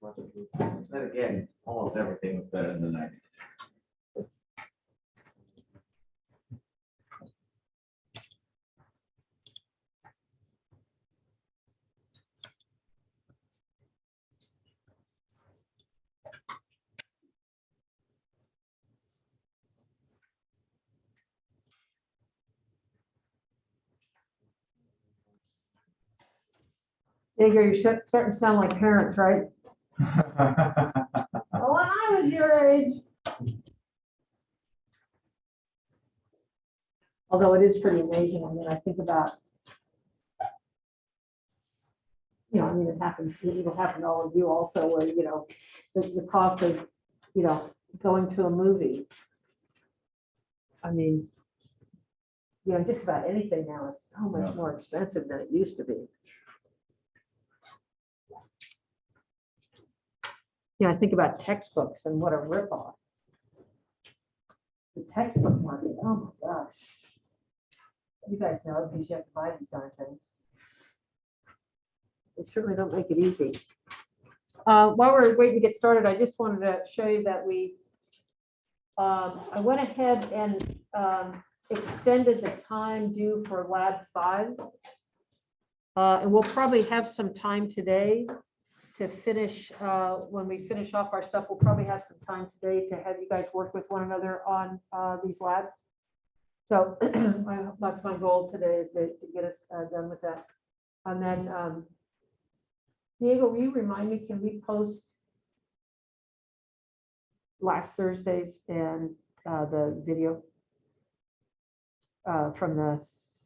much as we can. Then again, almost everything was better in the 90s. Igor, you're starting to sound like parents, right? Oh, when I was your age. Although it is pretty amazing. I mean, I think about, I mean, it'll happen to all of you also, where, the cost of, going to a movie. I mean, just about anything now is so much more expensive than it used to be. I think about textbooks and what a ripoff. The textbook market, oh my gosh. You guys know because you have to buy these darn things. They certainly don't make it easy. While we're waiting to get started, I just wanted to show you that I went ahead and extended the time due for Lab 5. And we'll probably have some time today to finish, when we finish off our stuff, we'll probably have some time today to have you guys work with one another on these labs. So that's my goal today, is to get us done with that. And then, Diego, will you remind me, can we post last Thursday's and the video from the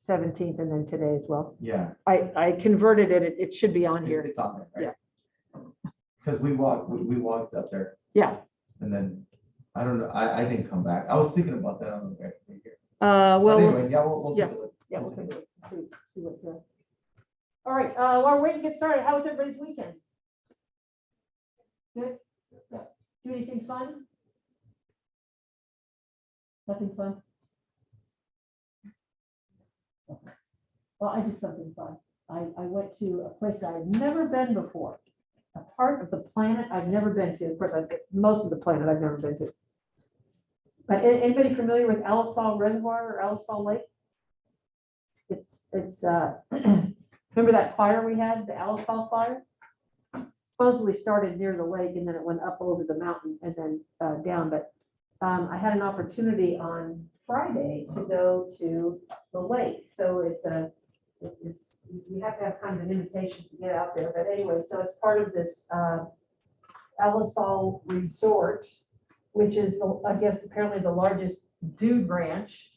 17th and then today as well? Yeah. I converted it. It should be on here. It's on there, right? Yeah. Because we walked up there, Yeah. and then I don't know. I didn't come back. I was thinking about that on the way here. Well, But anyway, yeah, we'll yeah. take a look. Yeah, we'll take a look, see what's there. All right, while we're waiting to get started, how was everybody's weekend? Good? Yeah. Do anything fun? Nothing fun? Okay. Well, I did something fun. I went to a place I had never been before. A part of the planet I've never been to. Of course, most of the planet I've never been to. But anybody familiar with Alisal Reservoir or Alisal Lake? It's remember that fire we had, the Alisal fire? Supposedly started near the lake and then it went up over the mountain and then down. But I had an opportunity on Friday to go to the lake. So you have to have kind of an invitation to get out there. But anyway, so it's part of this Alisal Resort, which is, I guess, apparently the largest dude ranch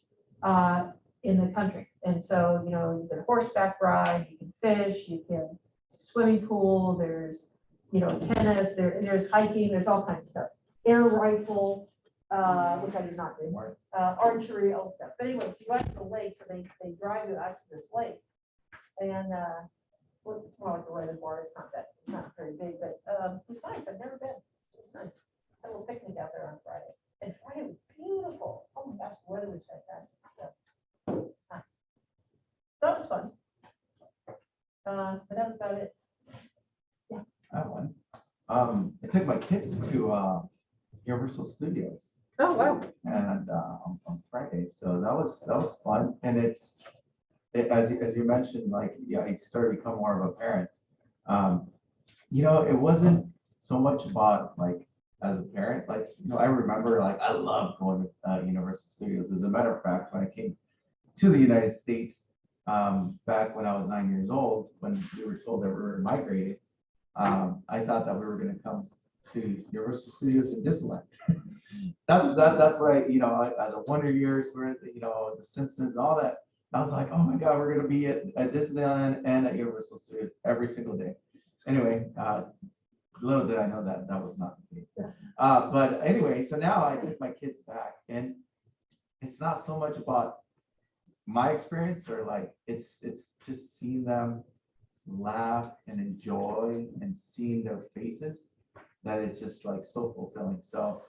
in the country. And so, you can horseback ride, you can fish, you can swimming pool, there's, tennis, there's hiking, there's all kinds of stuff. Air rifle, which I did not do, archery, all stuff. But anyway, so you go out to the lake, so they drive you out to this lake. And well, it's more like a reservoir. It's not very big, but it's nice. I've never been. It's nice. Had a little picnic out there on Friday. And Friday was beautiful. Oh my gosh, the weather was fantastic. So it's nice. So it was fun. But that was about it. Yeah. I won. I took my kids to Universal Studios. Oh wow. And on Friday, so that was fun. And as you mentioned, like, yeah, I started to become more of a parent. It wasn't so much about, like, as a parent, like, I remember, like, I loved going to Universal Studios. As a matter of fact, when I came to the United States, back when I was 9 years old, when we were told that we were migrating, I thought that we were going to come to Universal Studios in Disneyland. That's what as a Wonder Years, we're at the Simpsons, all that. I was like, oh my God, we're going to be at Disneyland and at Universal Studios every single day. Anyway, little did I know that was not the case. But anyway, so now I took my kids back, and it's not so much about my experience, or like it's just seeing them laugh and enjoy and seeing their faces that is just like so fulfilling. So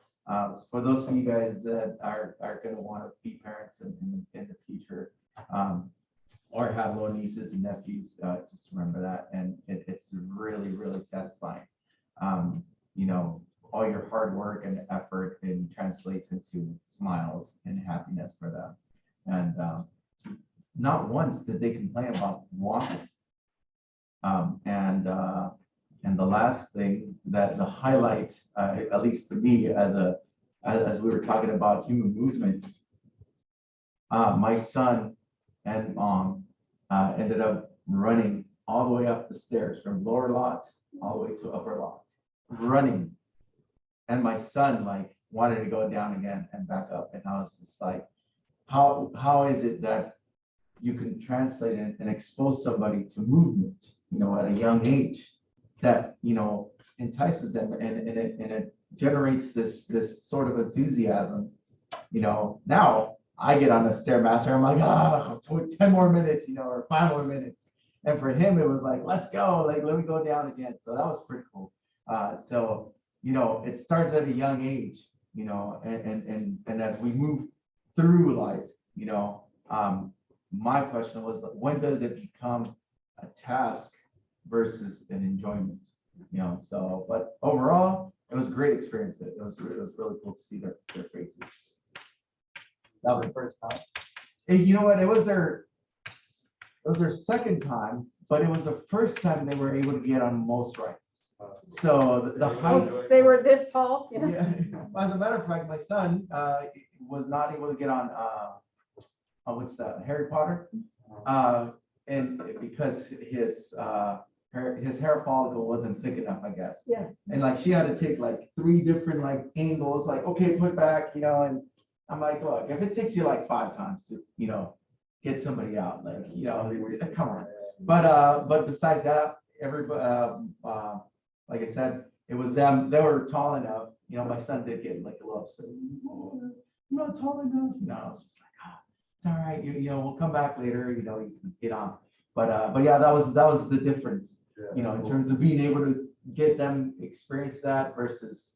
for those of you guys that are going to want to be parents in the future, or have little nieces and nephews, just remember that, and it's really, really satisfying. about walking. And the last thing that the highlight, at least for me, as we were talking about human movement, my son and mom ended up running all the way up the stairs from lower lot all the way to upper lot, running. And my son like wanted to go down again and back up. And I was just like, how is it that you can translate and expose somebody to movement, at a young age that, entices them and it generates this sort of enthusiasm. Now I get on the Stairmaster, I'm like, 10 more minutes, or 5 more minutes. And for him, it was like, let's go, like, let me go down again. So that was pretty cool. So, it starts at a young age, and as we move through life, my question was, when does it become a task versus an enjoyment? So, but overall, it was a great experience. It was really cool to see their faces. That was the first time. And you know what? It was their second time, but it was the first time they were able to get on most rides. So the height. Oh, they were this tall? Yeah. As a matter of fact, my son was not able to get on what's that, Harry Potter, and because his hair follicle wasn't thick enough, I guess. Yeah. And like she had to take like 3 different like angles, like, okay, put back, and I'm like, look, if it takes you like 5 times to, get somebody out, like, come on. But besides that, like I said, it was them. They were tall enough. My son did get like a little upset. "Oh, you're not tall enough." I was just like, it's all right. We'll come back later. You can get on. But yeah, that was the difference. In terms of being able to get them experience that versus,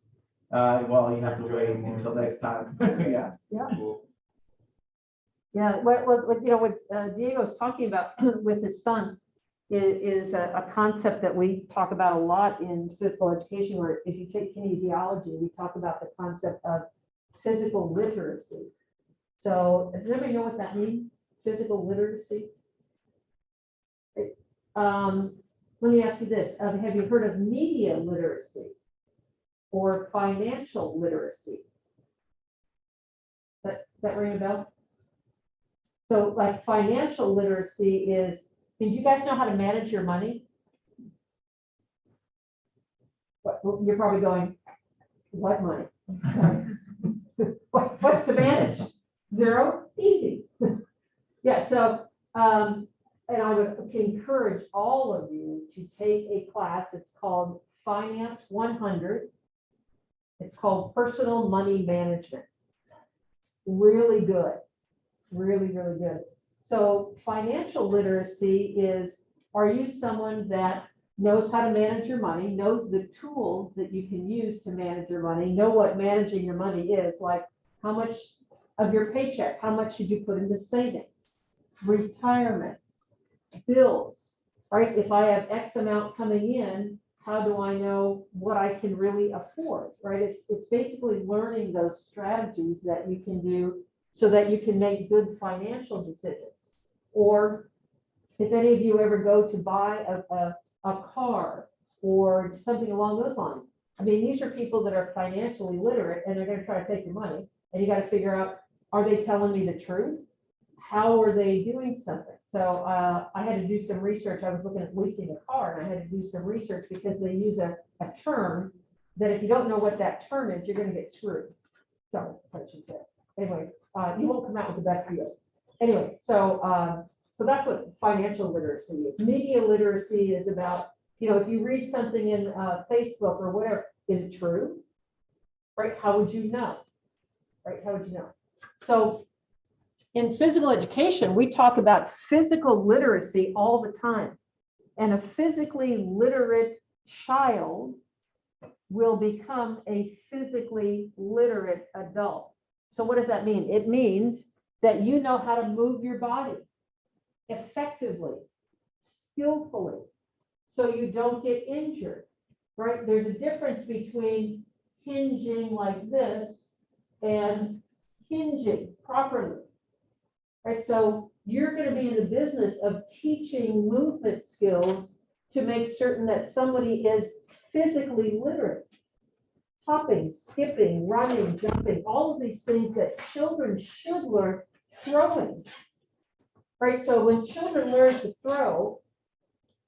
well, you have to wait until next time. Yeah. Yeah. Yeah. What Diego's talking about with his son is a concept that we talk about a lot in physical education, where if you take kinesiology, we talk about the concept of physical literacy. So does everybody know what that means? Physical literacy? Let me ask you this. Have you heard of media literacy or financial literacy? Does that ring a bell? So like financial literacy is, do you guys know how to manage your money? You're probably going, what money? What's to manage? 0? Easy. Yeah, so, and I would encourage all of you to take a class. It's called Finance 100. It's called Personal Money Management. Really good. Really, really good. So financial literacy is, are you someone that knows how to manage your money, knows the tools that you can use to manage your money, know what managing your money is, like how much of your paycheck, how much should you put into savings, retirement, bills, right? If I have X amount coming in, how do I know what I can really afford, right? It's basically learning those strategies that you can do so that you can make good financial decisions. Or if any of you ever go to buy a car or something along those lines, I mean, these are people that are financially literate and they're going to try to take your money, and you got to figure out, are they telling me the truth? How are they doing something? So I had to do some research. I was looking at leasing a car, and I had to do some research because they use a term that if you don't know what that term is, you're going to get screwed. Sorry, I should say. Anyway, you won't come out with the best deal. Anyway, so that's what financial literacy is. Media literacy is about, if you read something in Facebook or whatever, is it true? Right? How would you know? Right? How would you know? So in physical education, we talk about physical literacy all the time. And a physically literate child will become a physically literate adult. So what does that mean? It means that you know how to move your body effectively, skillfully, so you don't get injured, right? There's a difference between hinging like this and hinging properly, right? So you're going to be in the business of teaching movement skills to make certain that somebody is physically literate. Hopping, skipping, running, jumping, all of these things that children should learn, throwing. Right, so when children learn to throw,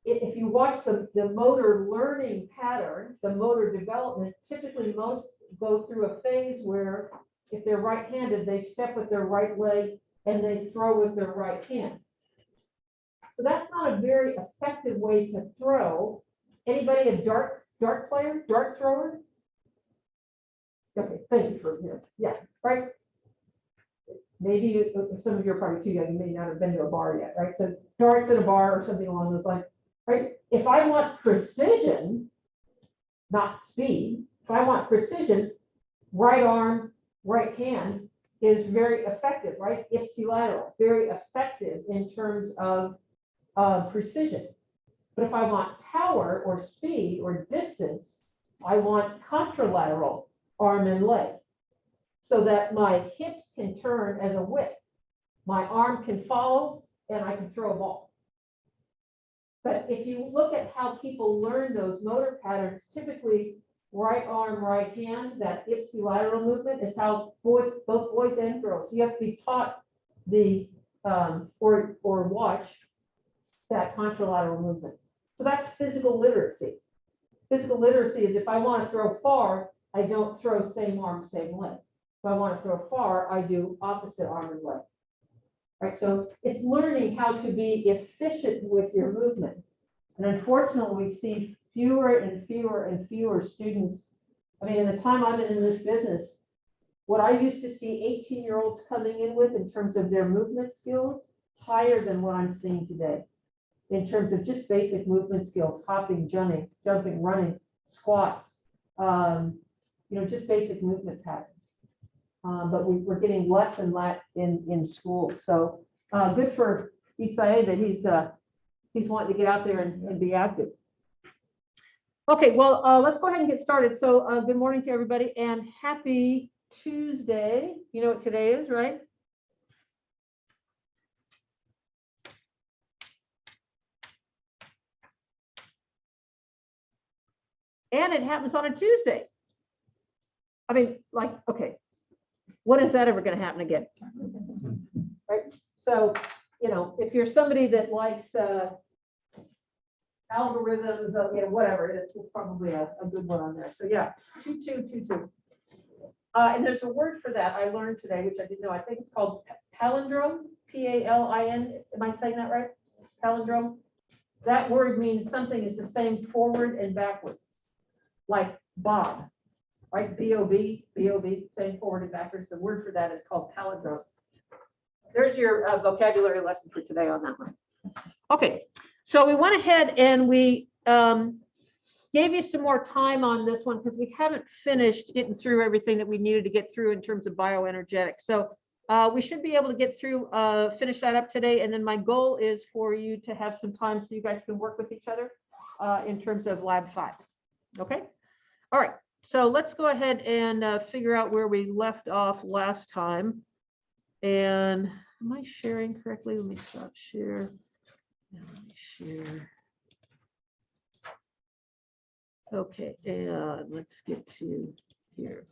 if you watch the motor learning pattern, the motor development, typically most go through a phase where if they're right-handed, they step with their right leg and they throw with their right hand. So that's not a very effective way to throw. Anybody a dart player, dart thrower? Okay, thank you for, yeah, right. Maybe some of you are probably too young, you may not have been to a bar yet, right? So darts at a bar or something along those lines, right? If I want precision, not speed, if I want precision, right arm, right hand is very effective, right? Ipsilateral, very effective in terms of precision. But if I want power or speed or distance, I want contralateral, arm and leg, so that my hips can turn as a whip. My arm can follow and I can throw a ball. But if you look at how people learn those motor patterns, typically right arm, right hand, that ipsilateral movement is how both boys and girls, you have to be taught the, or watch that contralateral movement. So that's physical literacy. Physical literacy is if I want to throw far, I don't throw same arm, same leg. If I want to throw far, I do opposite arm and leg. Right, so it's learning how to be efficient with your movement. And unfortunately, we see fewer and fewer and fewer students. I mean, in the time I've been in this business, what I used to see 18-year-olds coming in with in terms of their movement skills, higher than what I'm seeing today. In terms of just basic movement skills, hopping, jumping, running, squats, just basic movement patterns. But we're getting less and less in school. So good for Isai that he's wanting to get out there and be active. Okay, well, let's go ahead and get started. So good morning to everybody and happy Tuesday. You know what today is, right? And it happens on a Tuesday. I mean, like, okay, when is that ever going to happen again? Right. So, if you're somebody that likes algorithms, whatever, it's probably a good one on there. So yeah, 2222. And there's a word for that I learned today, which I didn't know. I think it's called palindrome, P-A-L-I-N. Am I saying that right? Palindrome. That word means something is the same forward and backward, like Bob. Right, B-O-B, same forward and backwards. The word for that is called palindrome. There's your vocabulary lesson for today on that one. Okay, so we went ahead and we gave you some more time on this one because we haven't finished getting through everything that we needed to get through in terms of bioenergetics. So we should be able to get through, finish that up today. And then my goal is for you to have some time so you guys can work with each other in terms of lab 5. Okay, all right. So let's go ahead and figure out where we left off last time. And am I sharing correctly? Let me stop share. Let me share. Okay, and let's get to here.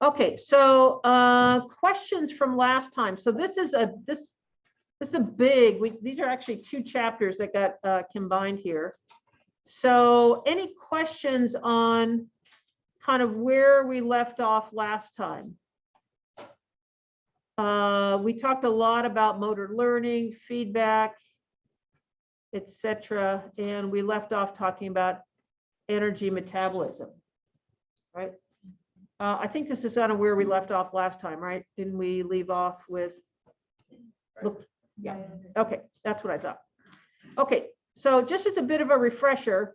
Okay, so questions from last time. So this is a big. These are actually 2 chapters that got combined here. So any questions on kind of where we left off last time? We talked a lot about motor learning, feedback, etc. And we left off talking about energy metabolism, right? I think this is kind of where we left off last time, right? Didn't we leave off with, look, yeah, okay, that's what I thought. Okay. So just as a bit of a refresher,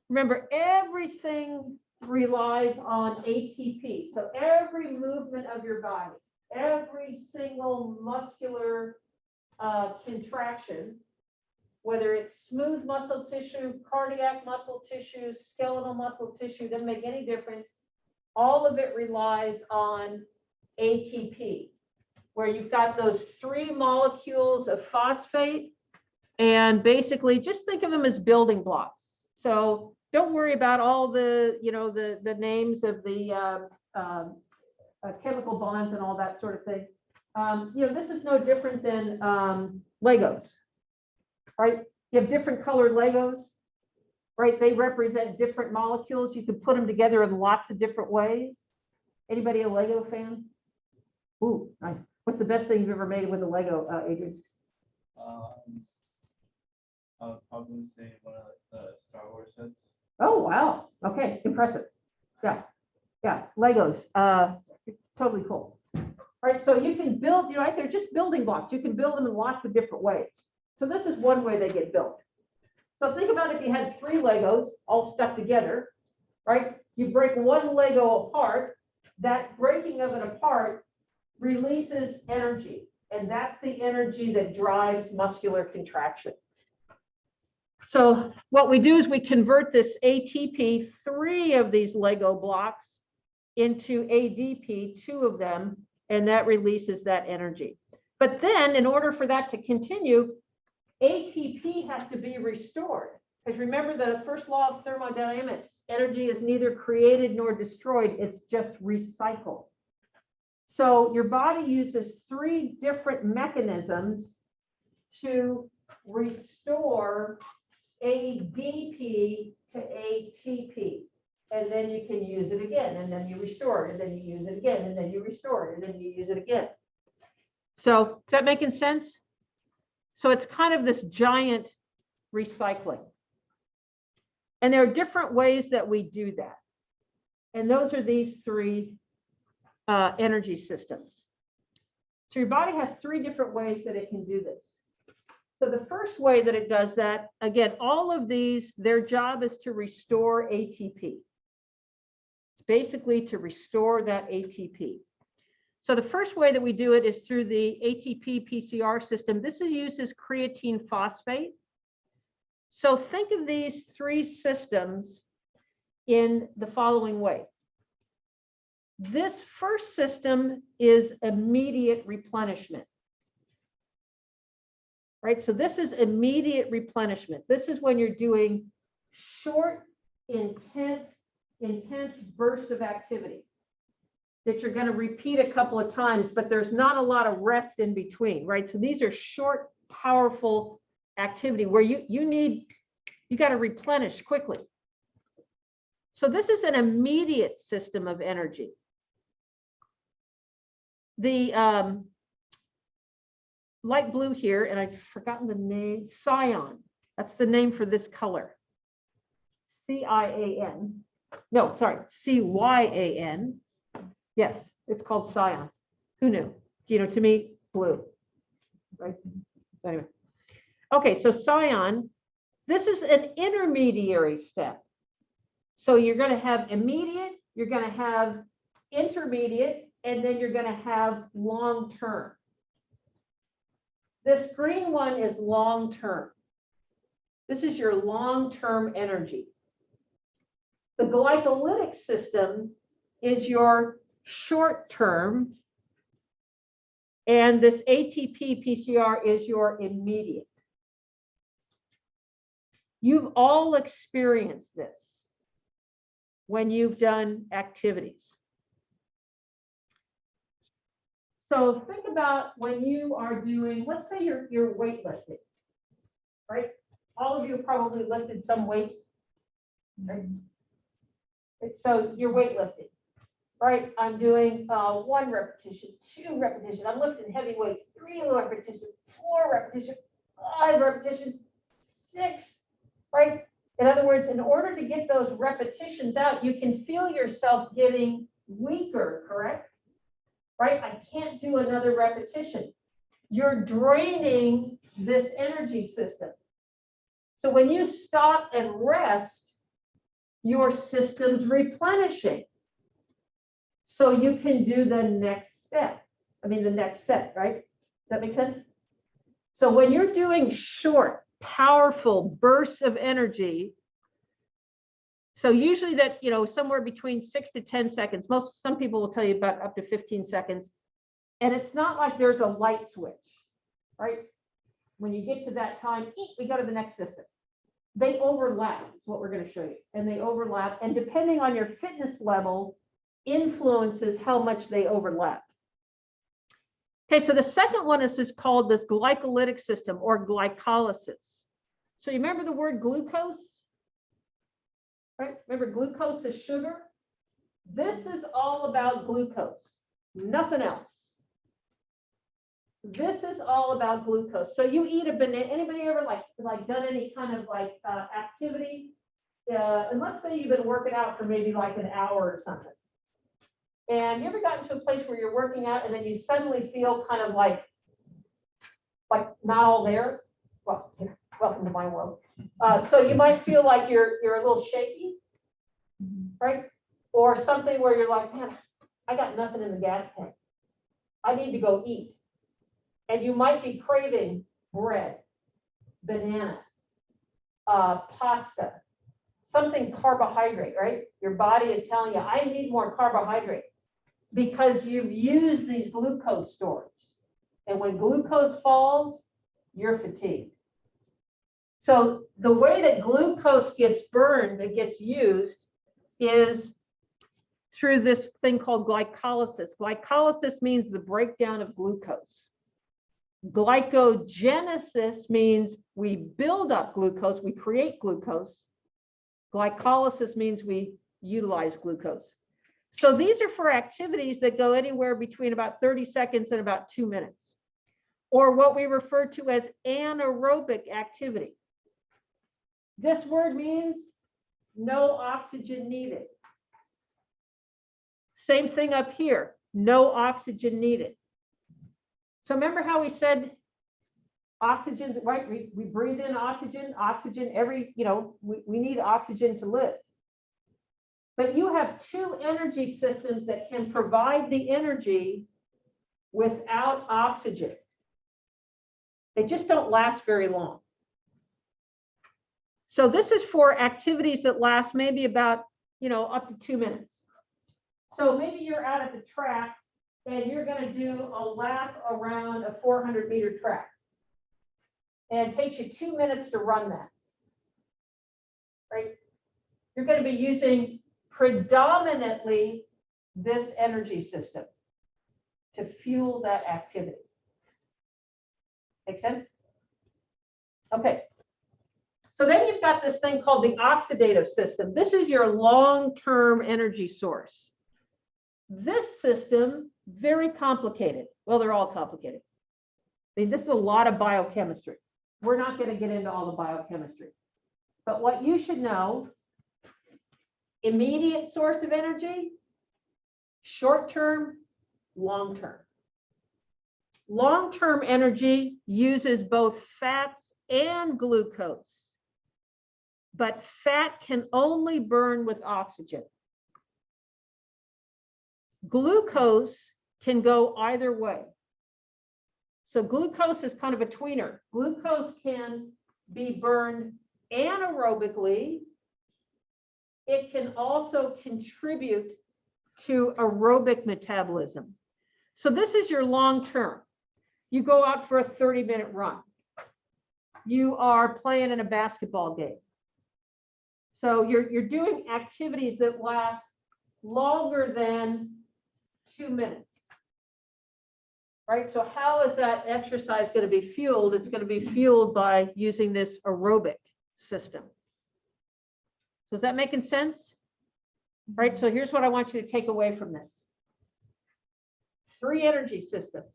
remember everything relies on ATP. So every movement of your body, every single muscular contraction, whether it's smooth muscle tissue, cardiac muscle tissue, skeletal muscle tissue, doesn't make any difference. All of it relies on ATP. where you've got those 3 molecules of phosphate. And basically just think of them as building blocks. So don't worry about all the, the names of the chemical bonds and all that sort of thing. This is no different than Legos, right? You have different colored Legos, right? They represent different molecules. You can put them together in lots of different ways. Anybody a Lego fan? Ooh, nice. What's the best thing you've ever made with a Lego, Adrian? I'll probably say one of the Star Wars sets. Oh, wow. Okay, impressive. Yeah, Legos, totally cool. All right, so you can build, right, they're just building blocks. You can build them in lots of different ways. So this is one way they get built. So think about if you had 3 Legos all stuck together, right? You break one Lego apart, that breaking of it apart releases energy, and that's the energy that drives muscular contraction. So what we do is we convert this ATP, 3 of these Lego blocks, into ADP, 2 of them, and that releases that energy. But then in order for that to continue, ATP has to be restored. Because remember the first law of thermodynamics, energy is neither created nor destroyed, it's just recycled. So your body uses 3 different mechanisms to restore ADP to ATP. And then you can use it again, and then you restore it, and then you use it again, and then you restore it, and then you use it again. So is that making sense? So it's kind of this giant recycling. And there are different ways that we do that. And those are these 3 energy systems. So your body has 3 different ways that it can do this. So the first way that it does that, again, all of these, their job is to restore ATP. It's basically to restore that ATP. So the first way that we do it is through the ATP PCR system. This is used as creatine phosphate. So think of these 3 systems in the following way. This first system is immediate replenishment. Right, so this is immediate replenishment. This is when you're doing short, intense bursts of activity that you're going to repeat a couple of times, but there's not a lot of rest in between, right? So these are short, powerful activity where you got to replenish quickly. So this is an immediate system of energy. The light blue here, and I've forgotten the name, cyan. That's the name for this color. C-I-A-N. No, sorry, C-Y-A-N. Yes, it's called cyan. Who knew? To me, blue. Right? Anyway. Okay, so cyan, this is an intermediary step. So you're going to have immediate, you're going to have intermediate, and then you're going to have long-term. This green one is long-term. This is your long-term energy. The glycolytic system is your short-term, and this ATP PCR is your immediate. You've all experienced this when you've done activities. So think about when you are doing, let's say you're weightlifting, right? All of you have probably lifted some weights, right? So you're weightlifting, right? I'm doing 1 repetition, 2 repetitions. I'm lifting heavy weights, 3 repetitions, 4 repetitions, 5 repetitions, 6, right? In other words, in order to get those repetitions out, you can feel yourself getting weaker, correct? Right? I can't do another repetition. You're draining this energy system. So when you stop and rest, your system's replenishing. So you can do the next step. The next set, right? Does that make sense? So when you're doing short, powerful bursts of energy, so usually that, somewhere between 6 to 10 seconds, some people will tell you about up to 15 seconds. And it's not like there's a light switch, right? When you get to that time, we go to the next system. They overlap, is what we're going to show you. And they overlap, and depending on your fitness level, influences how much they overlap. Okay, so the second one is called this glycolytic system or glycolysis. So you remember the word glucose? Right? Remember glucose is sugar? This is all about glucose, nothing else. This is all about glucose. So you eat a banana. Anybody ever like done any kind of like activity? And let's say you've been working out for maybe like an hour or something. And you ever gotten to a place where you're working out and then you suddenly feel kind of like not all there? Well, welcome to my world. So you might feel like you're a little shaky, right? Or something where you're like, man, I got nothing in the gas tank. I need to go eat. And you might be craving bread, banana, pasta, something carbohydrate, right? Your body is telling you, I need more carbohydrate because you've used these glucose stores. And when glucose falls, you're fatigued. So the way that glucose gets burned, it gets used, is through this thing called glycolysis. Glycolysis means the breakdown of glucose. Glycogenesis means we build up glucose, we create glucose. Glycolysis means we utilize glucose. So these are for activities that go anywhere between about 30 seconds and about 2 minutes, or what we refer to as anaerobic activity. This word means no oxygen needed. Same thing up here, no oxygen needed. So remember how we said oxygen, right? We breathe in oxygen we need oxygen to live. But you have two energy systems that can provide the energy without oxygen. They just don't last very long. So this is for activities that last maybe about, up to 2 minutes. So maybe you're out at the track and you're going to do a lap around a 400-meter track. And it takes you 2 minutes to run that, right? You're going to be using predominantly this energy system to fuel that activity. Make sense? Okay. So then you've got this thing called the oxidative system. This is your long-term energy source. This system, very complicated. Well, they're all complicated. I mean, this is a lot of biochemistry. We're not going to get into all the biochemistry. But what you should know, immediate source of energy, short-term, long-term. Long-term energy uses both fats and glucose, but fat can only burn with oxygen. Glucose can go either way. So glucose is kind of a tweener. Glucose can be burned anaerobically. It can also contribute to aerobic metabolism. So this is your long term. You go out for a 30-minute run. You are playing in a basketball game. So you're doing activities that last longer than 2 minutes. Right? So how is that exercise going to be fueled? It's going to be fueled by using this aerobic system. So is that making sense? Right? So here's what I want you to take away from this. 3 energy systems.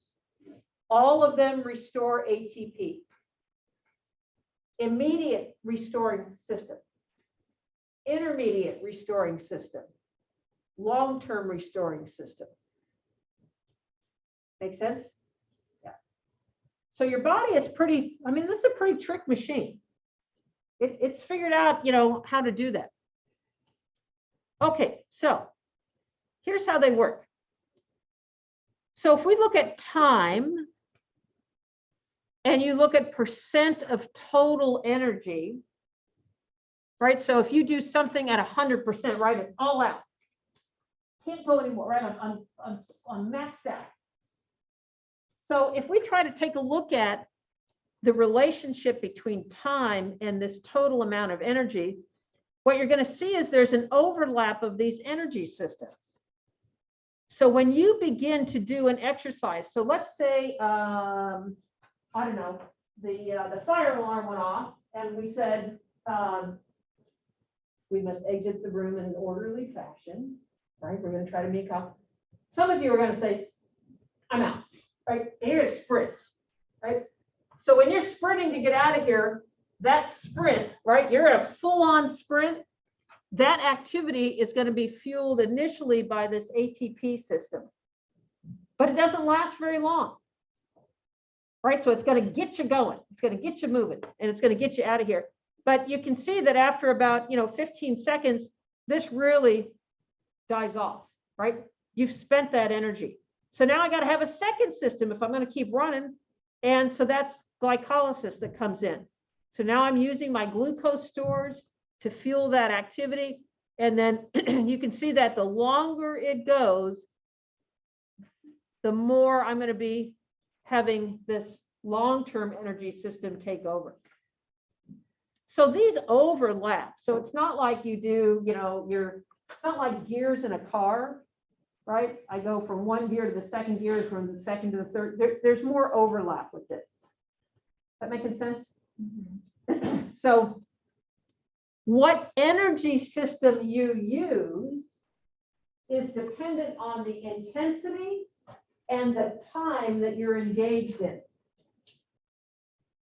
All of them restore ATP. Immediate restoring system. Intermediate restoring system. Long-term restoring system. Make sense? Yeah. So your body is pretty, this is a pretty trick machine. It's figured out, how to do that. Okay, so here's how they work. So if we look at time and you look at percent of total energy, right? So if you do something at 100%, right, it's all out. Can't go anymore, right? On maxed out. So if we try to take a look at the relationship between time and this total amount of energy, what you're going to see is there's an overlap of these energy systems. So when you begin to do an exercise, so let's say, I don't know, the fire alarm went off and we said, we must exit the room in an orderly fashion, right? We're going to try to make up. Some of you are going to say, I'm out, right? And you're going to sprint, right? So when you're sprinting to get out of here, that sprint, right? You're in a full-on sprint. That activity is going to be fueled initially by this ATP system, but it doesn't last very long, right? So it's going to get you going. It's going to get you moving, and it's going to get you out of here. But you can see that after about 15 seconds, this really dies off, right? You've spent that energy. So now I got to have a second system if I'm going to keep running. And so that's glycolysis that comes in. So now I'm using my glucose stores to fuel that activity. And then you can see that the longer it goes, the more I'm going to be having this long-term energy system take over. So these overlap. So it's not like you do, it's not like gears in a car, right? I go from one gear to the second gear, from the second to the third. There's more overlap with this. That making sense? Mm-hmm. So what energy system you use is dependent on the intensity and the time that you're engaged in.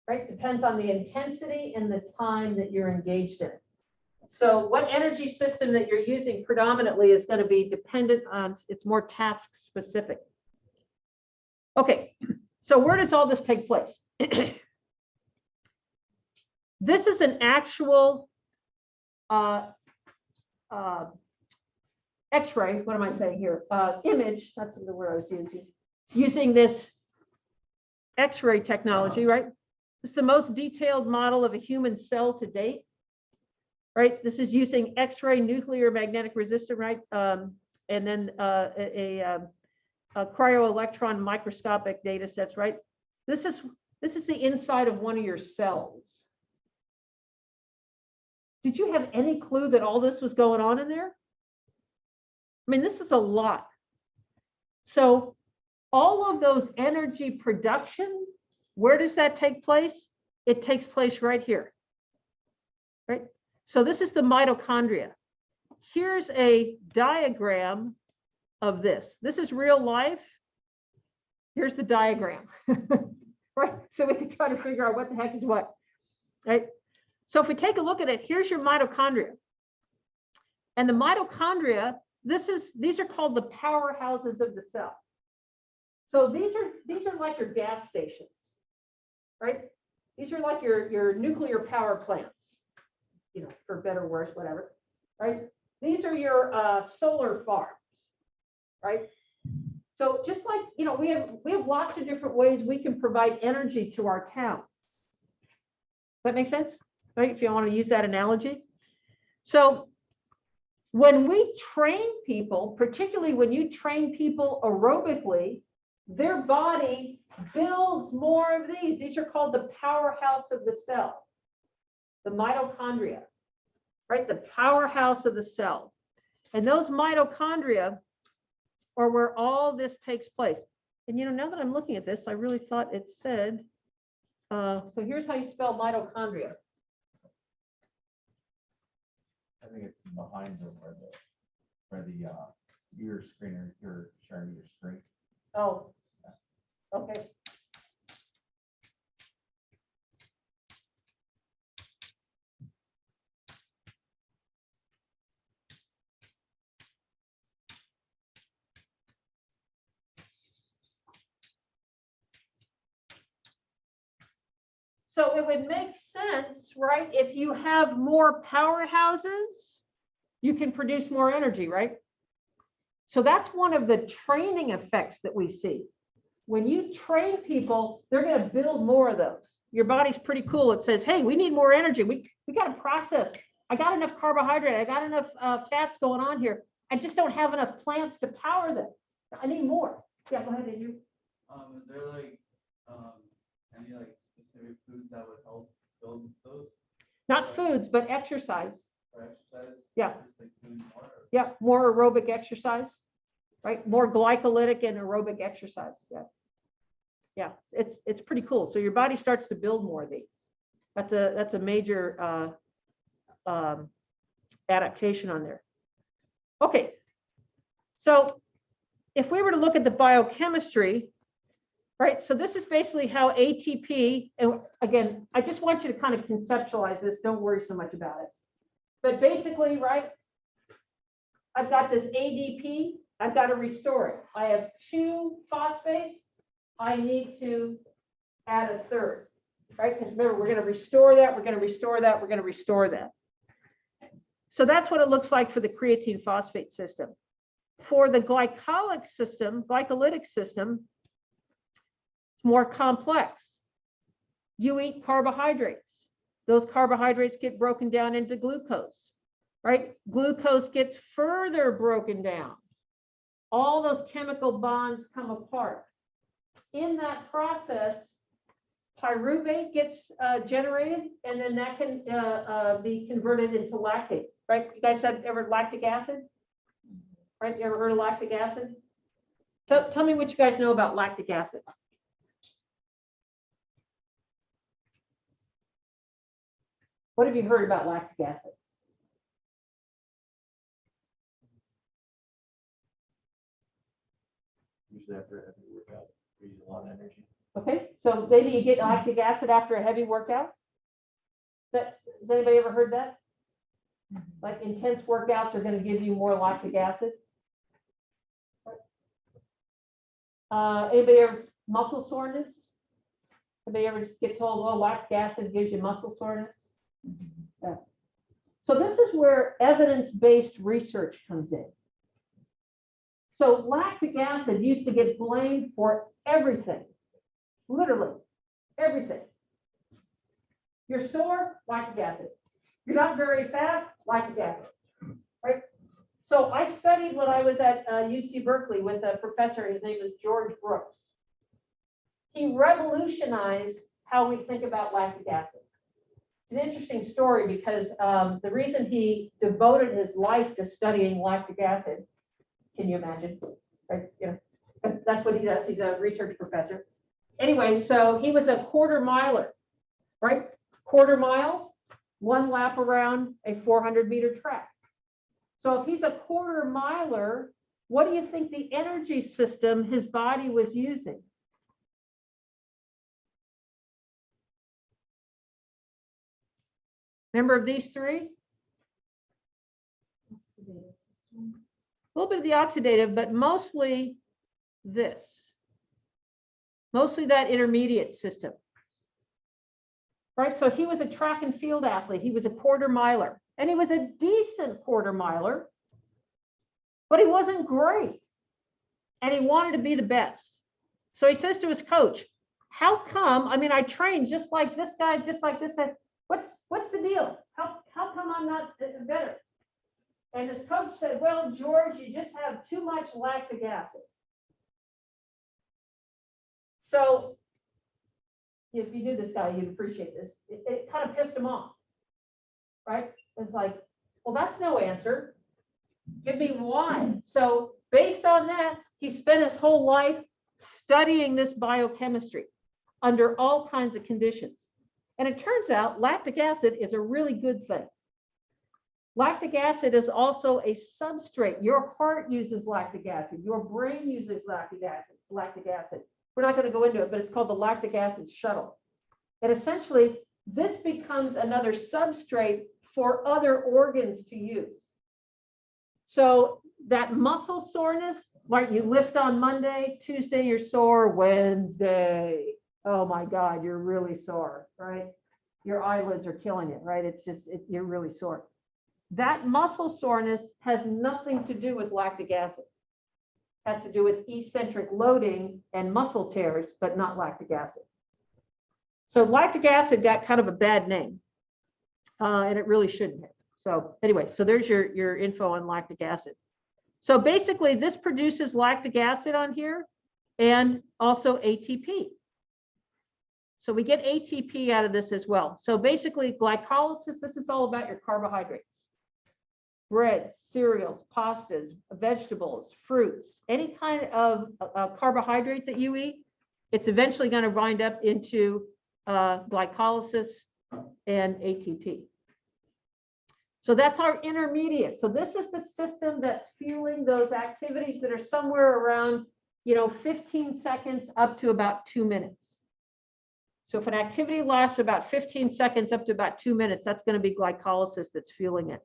Right? Depends on the intensity and the time that you're engaged in. So what energy system that you're using predominantly is going to be dependent on, it's more task specific. Okay, so where does all this take place? This is an actual X-ray, what am I saying here? Image, that's the word I was using this X-ray technology, right? This is the most detailed model of a human cell to date, right? This is using X-ray nuclear magnetic resistor, right? And then a cryo-electron microscopic data sets, right? This is the inside of one of your cells. Did you have any clue that all this was going on in there? I mean, this is a lot. So all of those energy production, where does that take place? It takes place right here, right? So this is the mitochondria. Here's a diagram of this. This is real life. Here's the diagram, right? So we can try to figure out what the heck is what, right? So if we take a look at it, here's your mitochondria. And the mitochondria, these are called the powerhouses of the cell. So these are like your gas stations, right? These are like your nuclear power plants, for better or worse, whatever, right? These are your solar farms, right? So just like, we have lots of different ways we can provide energy to our town. Does that make sense? Right? If you want to use that analogy. So when we train people, particularly when you train people aerobically, their body builds more of these. These are called the powerhouse of the cell, the mitochondria, right? The powerhouse of the cell. And those mitochondria are where all this takes place. And now that I'm looking at this, I really thought it said, so here's how you spell mitochondria. I think it's behind where the your screen, you're sharing your screen. Oh, okay. So it would make sense, right? If you have more powerhouses, you can produce more energy, right? So that's one of the training effects that we see. When you train people, they're going to build more of those. Your body's pretty cool. It says, hey, we need more energy. We got to process. I got enough carbohydrate. I got enough fats going on here. I just don't have enough plants to power them. I need more. Yeah, go ahead, Andrew. Is there like, any like specific foods that would help build those Not foods, but exercise. for exercise? Yeah. Just like doing more? Or- Yeah, more aerobic exercise, right? More glycolytic and aerobic exercise. Yeah. Yeah, it's pretty cool. So your body starts to build more of these. That's a major adaptation on there. Okay. So if we were to look at the biochemistry, right? So this is basically how ATP, and again, I just want you to kind of conceptualize this. Don't worry so much about it. But basically, right? I've got this ADP, I've got to restore it. I have 2 phosphates. I need to add a third, right? Because remember, we're going to restore that, we're going to restore that, we're going to restore that. So that's what it looks like for the creatine phosphate system. For the glycolytic system, it's more complex. You eat carbohydrates. Those carbohydrates get broken down into glucose, right? Glucose gets further broken down. All those chemical bonds come apart. In that process, pyruvate gets generated, and then that can be converted into lactate, right? You guys have ever lactic acid? Right, you ever heard of lactic acid? Tell me what you guys know about lactic acid. What have you heard about lactic acid? Usually after every workout, we use a lot of energy. Okay, so maybe you get lactic acid after a heavy workout? Has anybody ever heard that? Like intense workouts are going to give you more lactic acid? Anybody ever muscle soreness? Anybody ever get told, well, lactic acid gives you muscle soreness? Yeah. So this is where evidence-based research comes in. So lactic acid used to get blamed for everything, literally everything. You're sore, lactic acid. You're not very fast, lactic acid, right? So I studied when I was at UC Berkeley with a professor, his name is George Brooks. He revolutionized how we think about lactic acid. It's an interesting story because the reason he devoted his life to studying lactic acid, can you imagine? Right? You know, that's what he does. He's a research professor. Anyway, so he was a quarter miler, right? Quarter mile, 1 lap around a 400-meter track. So if he's a quarter miler, what do you think the energy system his body was using? Remember of these 3? A little bit of the oxidative, but mostly this. Mostly that intermediate system. Right, so he was a track and field athlete. He was a quarter miler, and he was a decent quarter miler, but he wasn't great, and he wanted to be the best. So he says to his coach, how come, I mean, I trained just like this guy, just like this guy. What's the deal? How come I'm not better? And his coach said, well, George, you just have too much lactic acid. So if you knew this guy, you'd appreciate this. It kind of pissed him off, right? It's like, well, that's no answer. Give me why. So based on that, he spent his whole life studying this biochemistry under all kinds of conditions. And it turns out lactic acid is a really good thing. Lactic acid is also a substrate. Your heart uses lactic acid. Your brain uses lactic acid. We're not going to go into it, but it's called the lactic acid shuttle. And essentially, this becomes another substrate for other organs to use. So that muscle soreness, like you lift on Monday, Tuesday you're sore, Wednesday, oh my God, you're really sore, right? Your eyelids are killing it, right? It's just, you're really sore. That muscle soreness has nothing to do with lactic acid. It has to do with eccentric loading and muscle tears, but not lactic acid. So lactic acid got kind of a bad name, and it really shouldn't have. So anyway, so there's your info on lactic acid. So basically this produces lactic acid on here, and also ATP. So we get ATP out of this as well. So basically glycolysis, this is all about your carbohydrates. Breads, cereals, pastas, vegetables, fruits, any kind of carbohydrate that you eat, it's eventually going to wind up into glycolysis and ATP. So that's our intermediate. So this is the system that's fueling those activities that are somewhere around, 15 seconds up to about 2 minutes. So if an activity lasts about 15 seconds up to about 2 minutes, that's going to be glycolysis that's fueling it.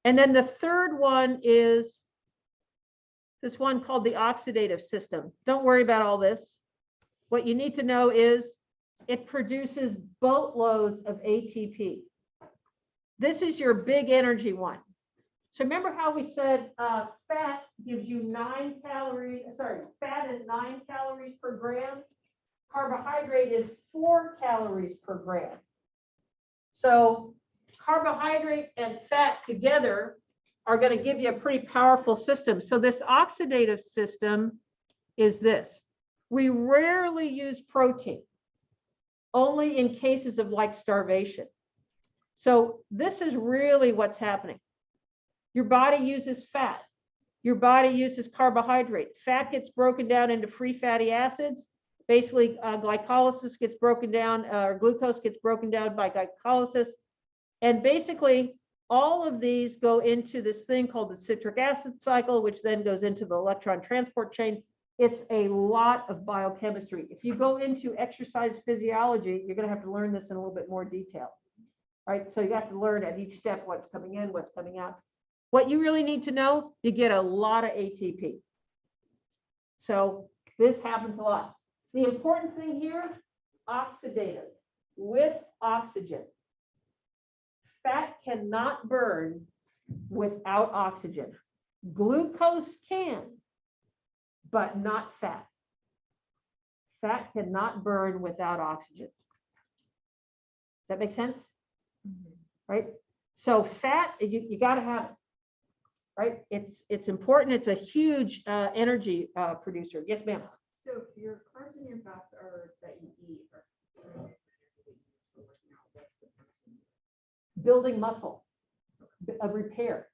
And then the third one is this one called the oxidative system. Don't worry about all this. What you need to know is it produces boatloads of ATP. This is your big energy one. So remember how we said fat gives you 9 calories, fat is 9 calories per gram. Carbohydrate is 4 calories per gram. So carbohydrate and fat together are going to give you a pretty powerful system. So this oxidative system is this. We rarely use protein, only in cases of like starvation. So this is really what's happening. Your body uses fat. Your body uses carbohydrate. Fat gets broken down into free fatty acids. Basically, glycolysis gets broken down, or glucose gets broken down by glycolysis. And basically, all of these go into this thing called the citric acid cycle, which then goes into the electron transport chain. It's a lot of biochemistry. If you go into exercise physiology, you're going to have to learn this in a little bit more detail. Right? So you have to learn at each step what's coming in, what's coming out. What you really need to know, you get a lot of ATP. So this happens a lot. The important thing here, oxidative, with oxygen. Fat cannot burn without oxygen. Glucose can, but not fat. Fat cannot burn without oxygen. Does that make sense? Right? So fat, you got to have it. Right? It's important. It's a huge energy producer. Yes, ma'am. So if your carbs and your fats are that you eat are Building muscle, a repair.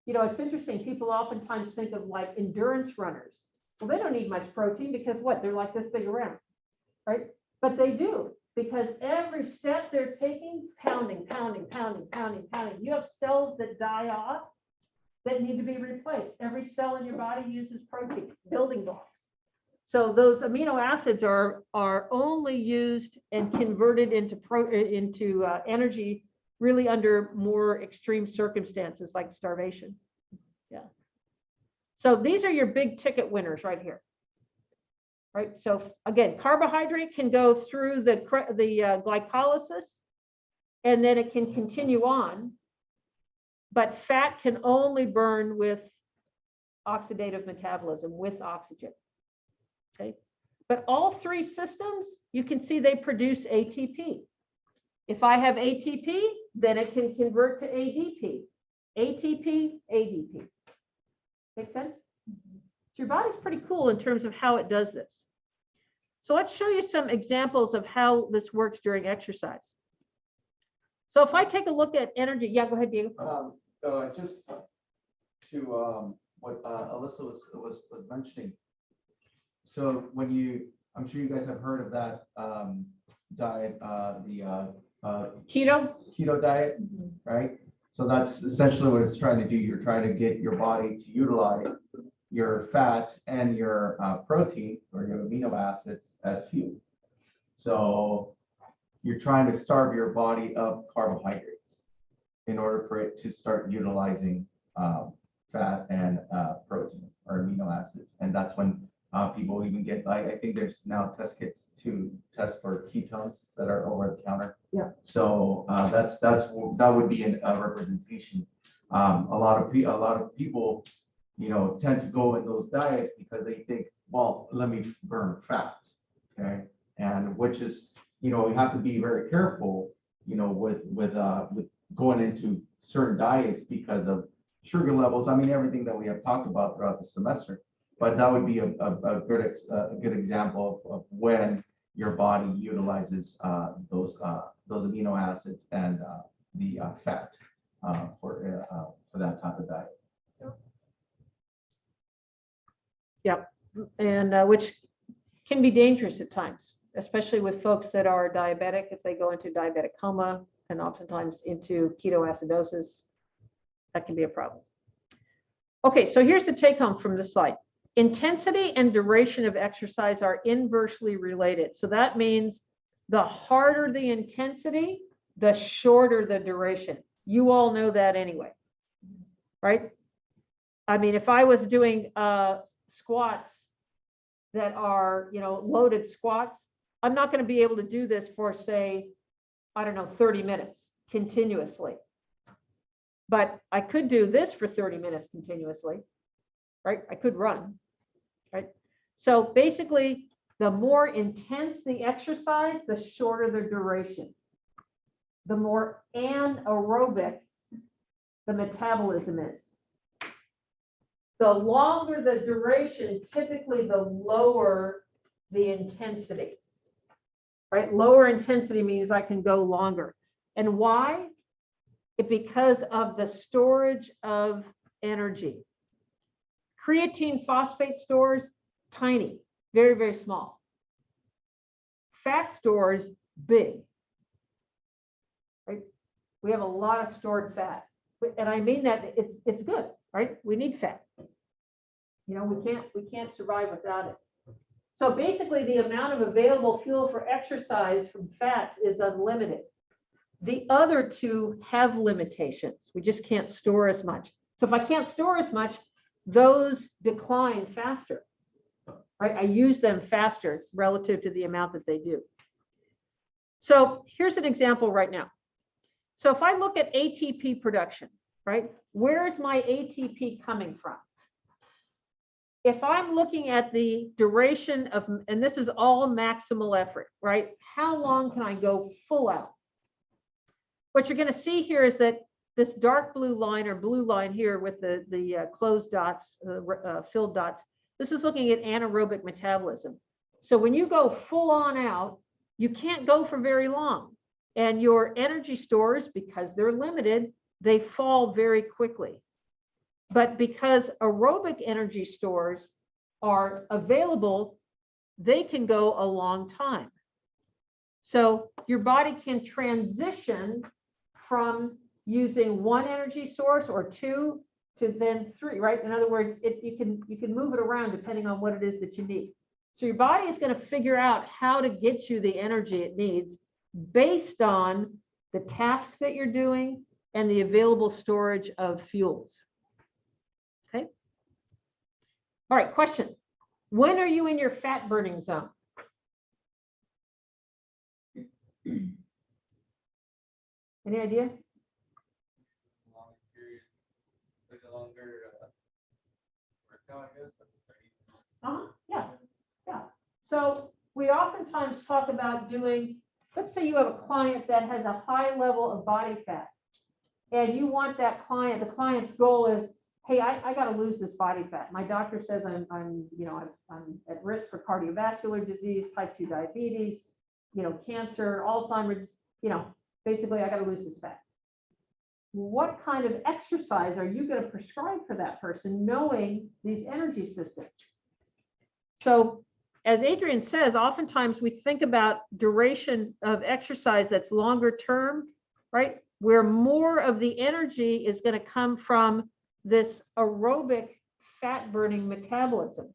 It's interesting. People oftentimes think of like endurance runners. Well, they don't need much protein because what? They're like this big around, right? But they do, because every step they're taking, pounding. You have cells that die off that need to be replaced. Every cell in your body uses protein, building blocks. So those amino acids are only used and converted into energy really under more extreme circumstances like starvation. Yeah. So these are your big ticket winners right here. Right. So again, carbohydrate can go through the glycolysis, and then it can continue on. But fat can only burn with oxidative metabolism, with oxygen. Okay. But all three systems, you can see they produce ATP. If I have ATP, then it can convert to ADP. ATP, ADP. Make sense? So your body's pretty cool in terms of how it does this. So let's show you some examples of how this works during exercise. So if I take a look at energy, yeah, go ahead, Diego. Just to what Alyssa was mentioning. So when I'm sure you guys have heard of that diet, the keto diet, right? So that's essentially what it's trying to do. You're trying to get your body to utilize your fat and your protein or your amino acids as fuel. So you're trying to starve your body of carbohydrates in order for it to start utilizing fat and protein or amino acids. And that's when people even get, I think there's now test kits to test for ketones that are over the counter. Yeah. So that would be a representation. A lot of people, tend to go in those diets because they think, well, let me burn fat, okay, and which is, you have to be very careful, with going into certain diets because of sugar levels. I mean, everything that we have talked about throughout the semester. But that would be a good example of when your body utilizes those amino acids and the fat for that type of diet. And which can be dangerous at times, especially with folks that are diabetic. If they go into diabetic coma and oftentimes into ketoacidosis, that can be a problem. Okay, so here's the take home from this slide. Intensity and duration of exercise are inversely related. So that means the harder the intensity, the shorter the duration. You all know that anyway, right? I mean, if I was doing squats that are, loaded squats, I'm not going to be able to do this for, say, I don't know, 30 minutes continuously. But I could do this for 30 minutes continuously, right? I could run, right? So basically, the more intense the exercise, the shorter the duration. The more anaerobic the metabolism is. The longer the duration, typically the lower the intensity, right? Lower intensity means I can go longer. And why? Because of the storage of energy. Creatine phosphate stores, tiny, very, very small. Fat stores, big, right? We have a lot of stored fat. And I mean that it's good, right? We need fat. We can't survive without it. So basically the amount of available fuel for exercise from fats is unlimited. The other two have limitations. We just can't store as much. So if I can't store as much, those decline faster, right? I use them faster relative to the amount that they do. So here's an example right now. So if I look at ATP production, right? Where is my ATP coming from? If I'm looking at the duration of, and this is all maximal effort, right? How long can I go full out? What you're going to see here is that this dark blue line or blue line here with the closed dots, filled dots, this is looking at anaerobic metabolism. So when you go full on out, you can't go for very long. And your energy stores, because they're limited, they fall very quickly. But because aerobic energy stores are available, they can go a long time. So your body can transition from using one energy source or two to then three, right? In other words, you can move it around depending on what it is that you need. So your body is going to figure out how to get you the energy it needs based on the tasks that you're doing and the available storage of fuels. Okay. All right, question. When are you in your fat burning zone? Any idea? Long period, like a longer workout, I guess. Yeah. So we oftentimes talk about doing, let's say you have a client that has a high level of body fat and you want that client, the client's goal is, hey, I got to lose this body fat. My doctor says I'm at risk for cardiovascular disease, type 2 diabetes, cancer, Alzheimer's, basically I got to lose this fat. What kind of exercise are you going to prescribe for that person knowing these energy systems? So as Adrian says, oftentimes we think about duration of exercise that's longer term, right? Where more of the energy is going to come from this aerobic fat burning metabolism.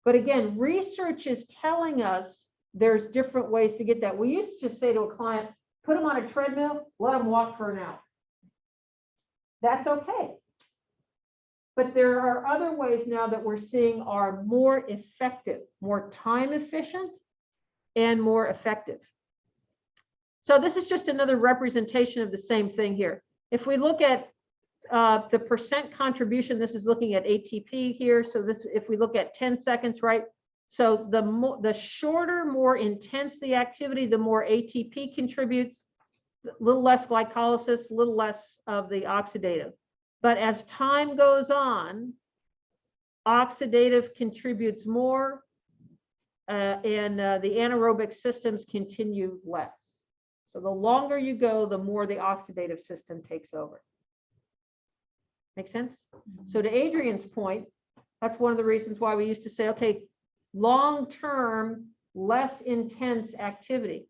But again, research is telling us there's different ways to get that. We used to just say to a client, put them on a treadmill, let them walk for an hour. That's okay. But there are other ways now that we're seeing are more effective, more time efficient, and more effective. So this is just another representation of the same thing here. If we look at the percent contribution, this is looking at ATP here. So this, if we look at 10 seconds, right? So the shorter, more intense the activity, the more ATP contributes, a little less glycolysis, a little less of the oxidative. But as time goes on, oxidative contributes more, and the anaerobic systems continue less. So the longer you go, the more the oxidative system takes over. Make sense? So to Adrian's point, that's one of the reasons why we used to say, okay, long-term, less intense activity.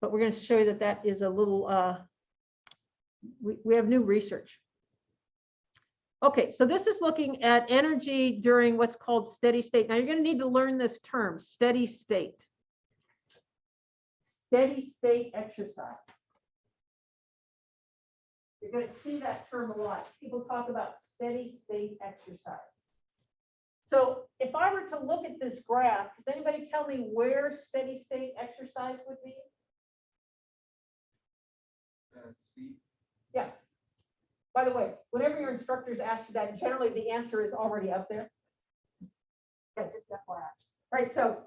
But we're going to show you that that is a little, we have new research. Okay, so this is looking at energy during what's called steady state. Now you're going to need to learn this term, steady state. Steady state exercise. You're going to see that term a lot. People talk about steady state exercise. So if I were to look at this graph, does anybody tell me where steady state exercise would be? C. Yeah. By the way, whenever your instructors ask you that, generally the answer is already up there. Yeah, just FYI. Right, so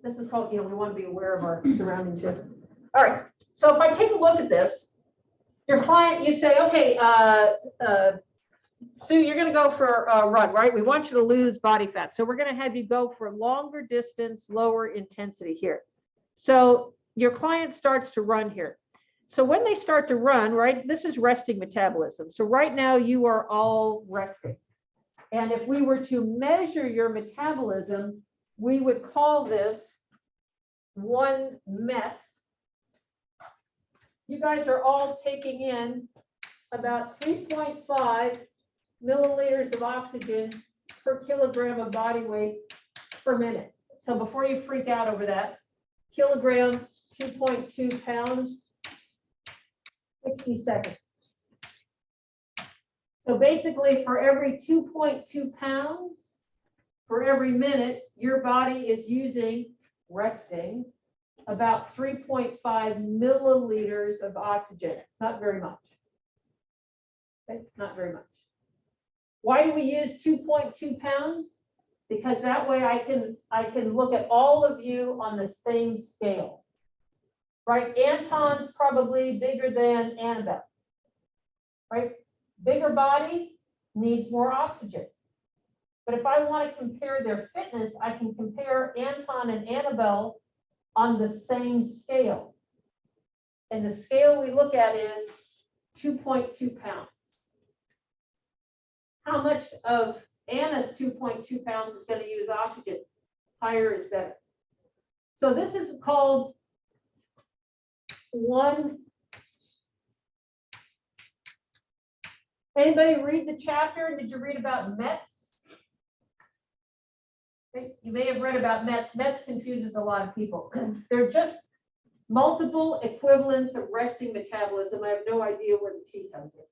this is called, we want to be aware of our surroundings here. All right, so if I take a look at this, your client, you say, okay, Sue, you're going to go for a run, right? We want you to lose body fat. So we're going to have you go for longer distance, lower intensity here. So your client starts to run here. So when they start to run, right, this is resting metabolism. So right now you are all resting. And if we were to measure your metabolism, we would call this 1 MET. You guys are all taking in about 3.5 milliliters of oxygen per kilogram of body weight per minute. So before you freak out over that, kilogram, 2.2 pounds, 60 seconds. So basically for every 2.2 pounds, for every minute, your body is using, resting, about 3.5 milliliters of oxygen. Not very much. Okay, not very much. Why do we use 2.2 pounds? Because that way I can look at all of you on the same scale. Right? Anton's probably bigger than Annabelle. Right? Bigger body needs more oxygen. But if I want to compare their fitness, I can compare Anton and Annabelle on the same scale. And the scale we look at is 2.2 pounds. How much of Anna's 2.2 pounds is going to use oxygen? Higher is better. So this is called 1. Anybody read the chapter? Did you read about METs? Okay, you may have read about METs. METs confuses a lot of people. They're just multiple equivalents of resting metabolism. I have no idea where the T comes in.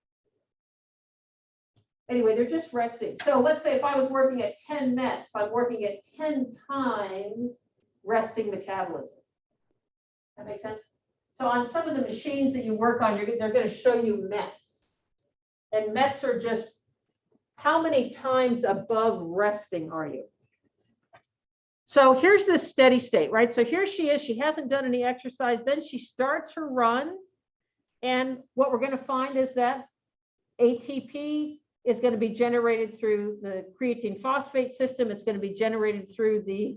Anyway, they're just resting. So let's say if I was working at 10 METs, I'm working at 10 times resting metabolism. That makes sense? So on some of the machines that you work on, they're going to show you METs. And METs are just how many times above resting are you? So here's the steady state, right? So here she is. She hasn't done any exercise. Then she starts her run. And what we're going to find is that ATP is going to be generated through the creatine phosphate system. It's going to be generated through the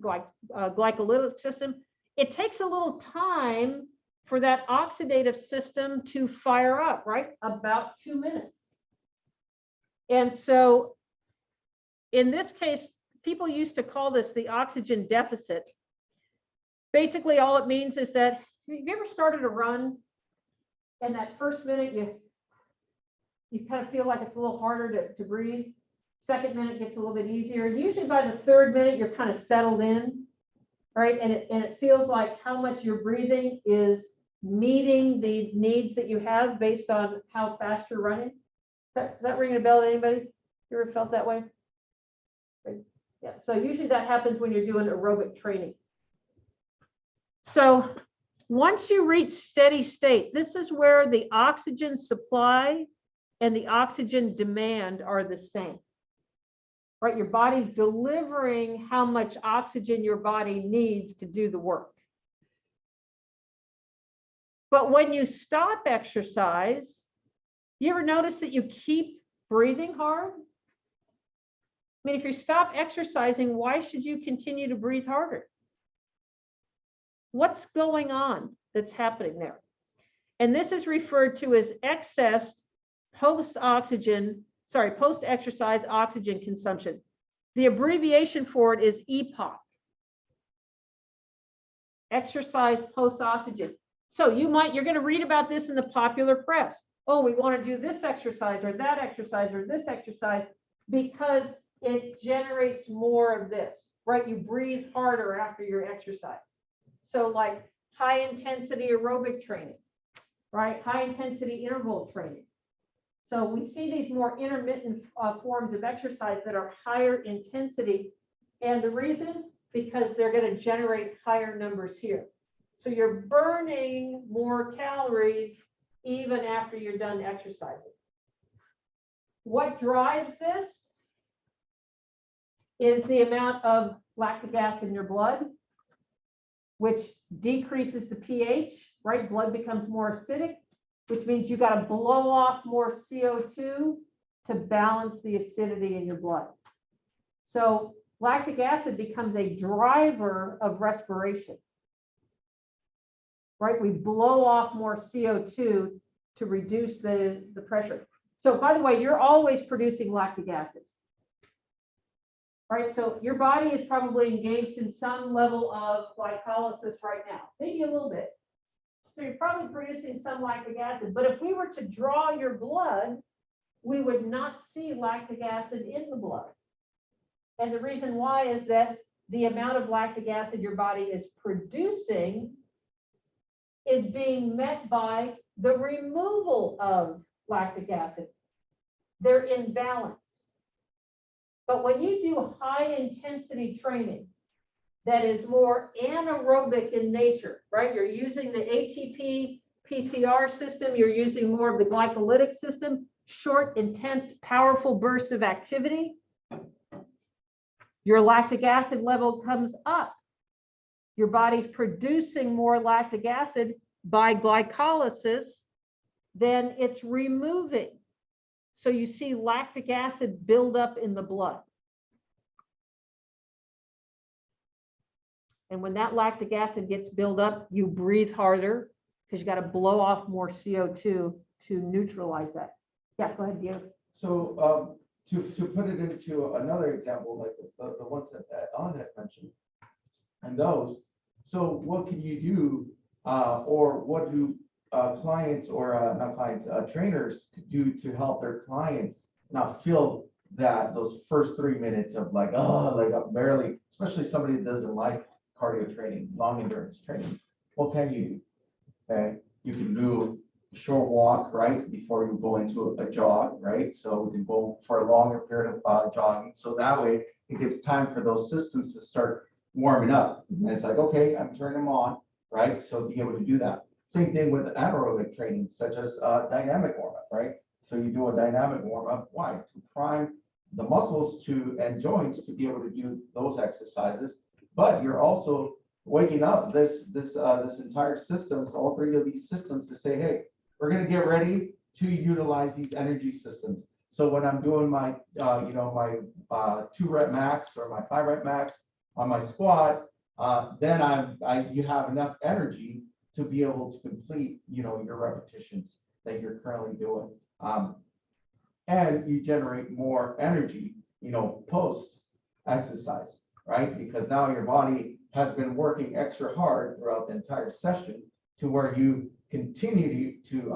glycolytic system. It takes a little time for that oxidative system to fire up, right? About 2 minutes. And so in this case, people used to call this the oxygen deficit. Basically, all it means is that, have you ever started a run and that first minute you kind of feel like it's a little harder to breathe? Second minute gets a little bit easier. Usually by the third minute, you're kind of settled in, right? And it feels like how much you're breathing is meeting the needs that you have based on how fast you're running. Is that ringing a bell to anybody? You ever felt that way? Yeah, so usually that happens when you're doing aerobic training. So once you reach steady state, this is where the oxygen supply and the oxygen demand are the same. Right? Your body's delivering how much oxygen your body needs to do the work. But when you stop exercise, you ever notice that you keep breathing hard? mean, if you stop exercising, why should you continue to breathe harder? What's going on that's happening there? And this is referred to as excess post-exercise oxygen consumption. The abbreviation for it is EPOC. Exercise post-oxygen. So you're going to read about this in the popular press. Oh, we want to do this exercise or that exercise or this exercise because it generates more of this, right? You breathe harder after your exercise. So like high intensity aerobic training, right? High intensity interval training. So we see these more intermittent forms of exercise that are higher intensity. And the reason, because they're going to generate higher numbers here. So you're burning more calories even after you're done exercising. What drives this is the amount of lactic acid in your blood, which decreases the pH, right? Blood becomes more acidic, which means you got to blow off more CO2 to balance the acidity in your blood. So lactic acid becomes a driver of respiration, right? We blow off more CO2 to reduce the pressure. So by the way, you're always producing lactic acid, right? So your body is probably engaged in some level of glycolysis right now, maybe a little bit. So you're probably producing some lactic acid, but if we were to draw your blood, we would not see lactic acid in the blood. And the reason why is that the amount of lactic acid your body is producing is being met by the removal of lactic acid. They're in balance. But when you do high intensity training that is more anaerobic in nature, right? You're using the ATP PCR system, you're using more of the glycolytic system, short, intense, powerful bursts of activity. Your lactic acid level comes up. Your body's producing more lactic acid by glycolysis than it's removing. So you see lactic acid build up in the blood. And when that lactic acid gets built up, you breathe harder because you got to blow off more CO2 to neutralize that. Yeah, go ahead, Diego. So to put it into another example, like the ones that Ellen has mentioned, and those, so what can you do, or what do clients or not clients, trainers do to help their clients not feel that those first 3 minutes of like, oh, like I'm barely, especially somebody that doesn't like cardio training, long endurance training. What can you do? Okay, you can do a short walk, right, before you go into a jog, right? So we can go for a longer period of jogging. So that way it gives time for those systems to start warming up. And it's like, okay, I'm turning them on, right? So be able to do that. Same thing with anaerobic training, such as dynamic warm-up, right? So you do a dynamic warm-up, why? To prime the muscles and joints to be able to do those exercises. But you're also waking up this entire systems, all three of these systems, to say, hey, we're going to get ready to utilize these energy systems. So when I'm doing my my 2-rep max or my 5-rep max on my squat, then you have enough energy to be able to complete your repetitions that you're currently doing, and you generate more energy post exercise, right? Because now your body has been working extra hard throughout the entire session to where you continue to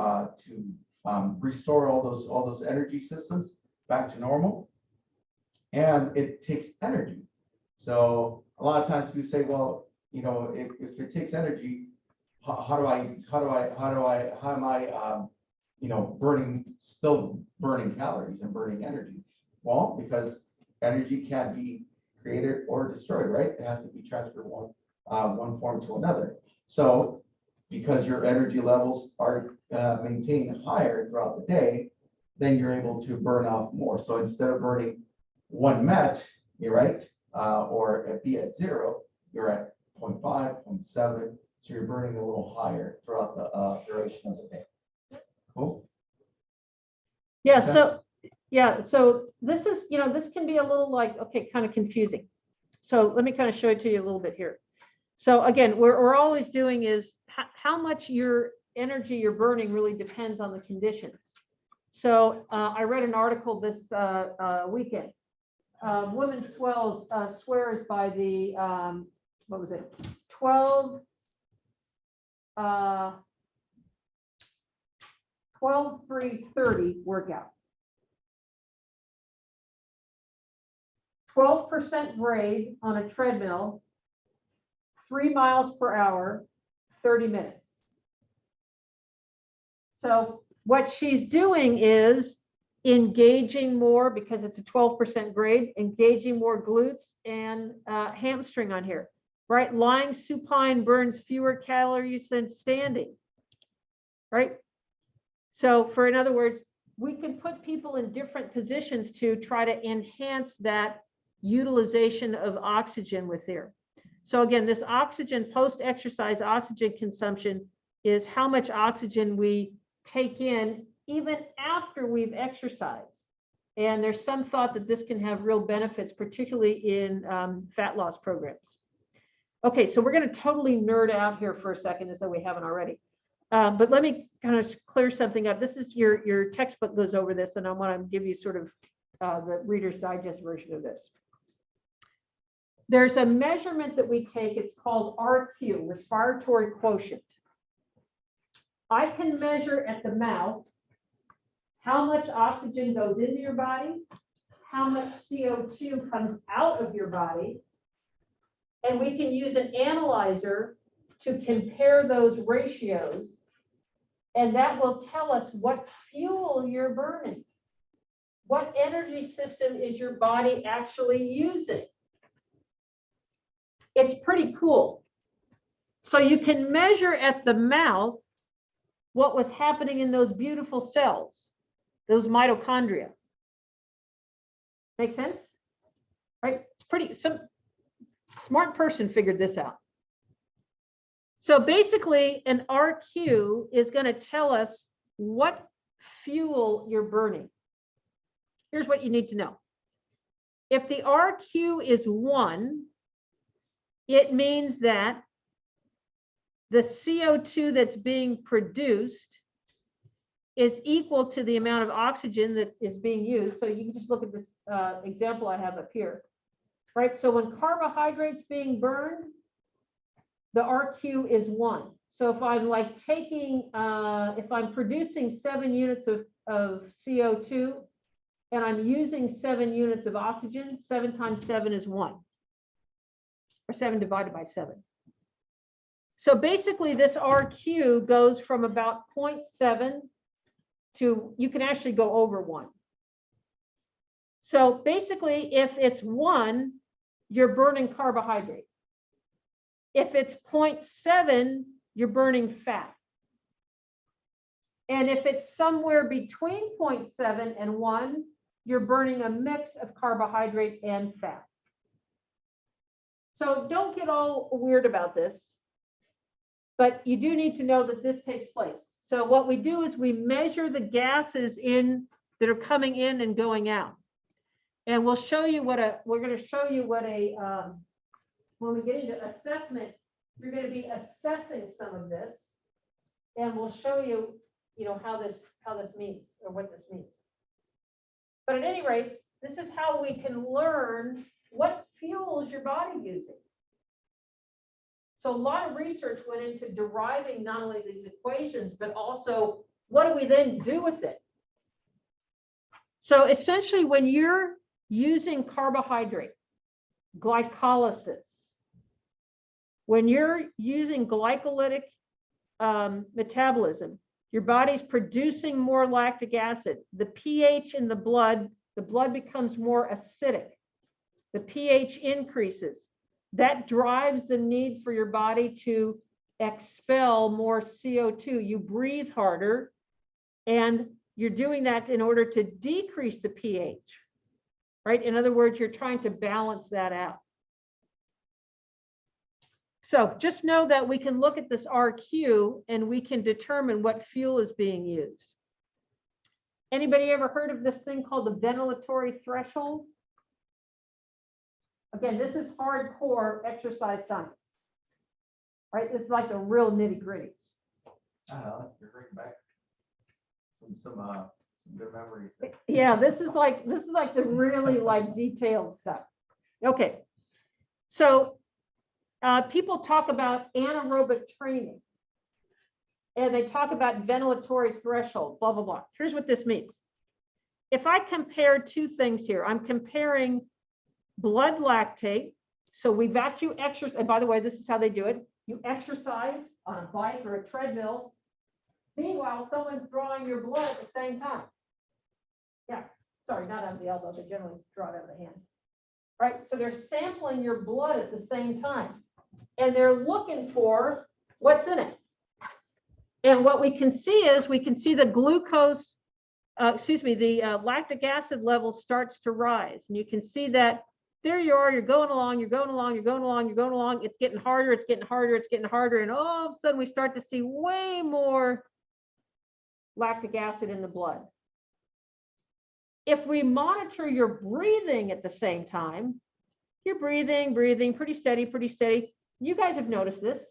restore all those energy systems back to normal, and it takes energy. So a lot of times we say, well, if it takes energy, how am I still burning calories and burning energy? Well, because energy can't be created or destroyed, right? It has to be transferred one form to another. So because your energy levels are maintained higher throughout the day, then you're able to burn off more. So instead of burning 1 MET, you're right, or be at 0, you're at 0.5, 0.7. So you're burning a little higher throughout the duration of the day. Cool. Yeah. Okay. So this is this can be a little like, okay, kind of confusing. So let me kind of show it to you a little bit here. So again, we're always doing is how much your energy you're burning really depends on the conditions. So I read an article this weekend. Women swears by the, what was it? 12-3-30 workout. 12% grade on a treadmill, 3 miles per hour, 30 minutes. So what she's doing is engaging more, because it's a 12% grade, engaging more glutes and hamstring on here, right? Lying supine burns fewer calories than standing, right? So in other words, we can put people in different positions to try to enhance that utilization of oxygen with there. So again, this oxygen, post-exercise oxygen consumption is how much oxygen we take in even after we've exercised. And there's some thought that this can have real benefits, particularly in fat loss programs. Okay, so we're going to totally nerd out here for a second, as though we haven't already. But let me kind of clear something up. This is your textbook goes over this, and I want to give you sort of the Reader's Digest version of this. There's a measurement that we take. It's called RQ, respiratory quotient. I can measure at the mouth how much oxygen goes into your body, how much CO2 comes out of your body, and we can use an analyzer to compare those ratios, and that will tell us what fuel you're burning. What energy system is your body actually using? It's pretty cool. So you can measure at the mouth what was happening in those beautiful cells, those mitochondria. Make sense? Right? It's pretty, some smart person figured this out. So basically, an RQ is going to tell us what fuel you're burning. Here's what you need to know. If the RQ is 1, it means that the CO2 that's being produced is equal to the amount of oxygen that is being used. So you can just look at this example I have up here, right? So when carbohydrates being burned, the RQ is 1. So if I'm like taking, if I'm producing 7 units of CO2 and I'm using 7 units of oxygen, 7 times 7 is 1, or 7 divided by 7. So basically this RQ goes from about 0.7 to, you can actually go over 1. So basically, if it's 1, you're burning carbohydrate. If it's 0.7, you're burning fat. And if it's somewhere between 0.7 and 1, you're burning a mix of carbohydrate and fat. So don't get all weird about this, but you do need to know that this takes place. So what we do is we measure the gases that are coming in and going out. And we'll show you we're going to show you what when we get into assessment, you're going to be assessing some of this, and we'll show you, how this means, or what this means. But at any rate, this is how we can learn what fuel is your body using. So a lot of research went into deriving not only these equations, but also what do we then do with it? So essentially, when you're using carbohydrate, glycolysis, when you're using glycolytic metabolism, your body's producing more lactic acid. The pH in the blood becomes more acidic. The pH increases. That drives the need for your body to expel more CO2. You breathe harder, and you're doing that in order to decrease the pH, right? In other words, you're trying to balance that out. So just know that we can look at this RQ and we can determine what fuel is being used. Anybody ever heard of this thing called the ventilatory threshold? Again, this is hardcore exercise science. Right? This is like the real nitty gritty. I don't know, you're bringing back some good memories. Yeah, this is like the really like detailed stuff. Okay. So people talk about anaerobic training. And they talk about ventilatory threshold, blah, blah, blah. Here's what this means. If I compare two things here, I'm comparing blood lactate. So we've got you exercise, and by the way, this is how they do it. You exercise on a bike or a treadmill. Meanwhile, someone's drawing your blood at the same time. Yeah, sorry, not out of the elbow, they generally draw it out of the hand. Right, so they're sampling your blood at the same time. And they're looking for what's in it. And what we can see is we can see the glucose, the lactic acid level starts to rise. And you can see that there you are, you're going along, you're going along, you're going along, you're going along. It's getting harder, it's getting harder, it's getting harder. And all of a sudden we start to see way more lactic acid in the blood. If we monitor your breathing at the same time, you're breathing, pretty steady. You guys have noticed this.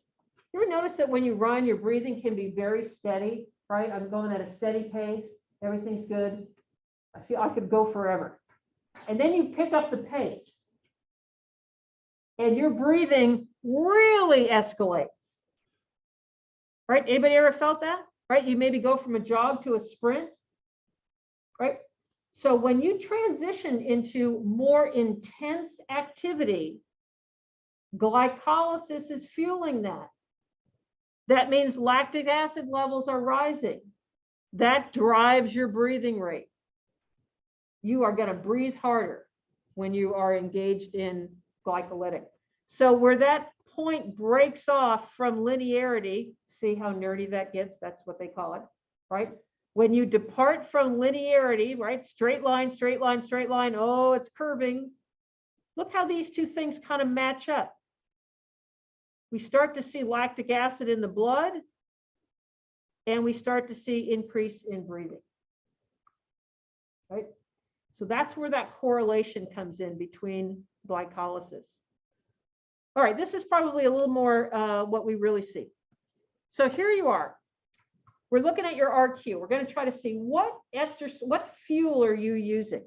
You ever notice that when you run, your breathing can be very steady, right? I'm going at a steady pace. Everything's good. I feel I could go forever. And then you pick up the pace and your breathing really escalates, right? Anybody ever felt that, right? You maybe go from a jog to a sprint, right? So when you transition into more intense activity, glycolysis is fueling that. That means lactic acid levels are rising. That drives your breathing rate. You are going to breathe harder when you are engaged in glycolytic. So where that point breaks off from linearity, see how nerdy that gets? That's what they call it, right? When you depart from linearity, right? Straight line, straight line, straight line. Oh, it's curving. Look how these two things kind of match up. We start to see lactic acid in the blood, and we start to see increase in breathing, right? So that's where that correlation comes in between glycolysis. All right, this is probably a little more what we really see. So here you are. We're looking at your RQ. We're going to try to see what fuel are you using.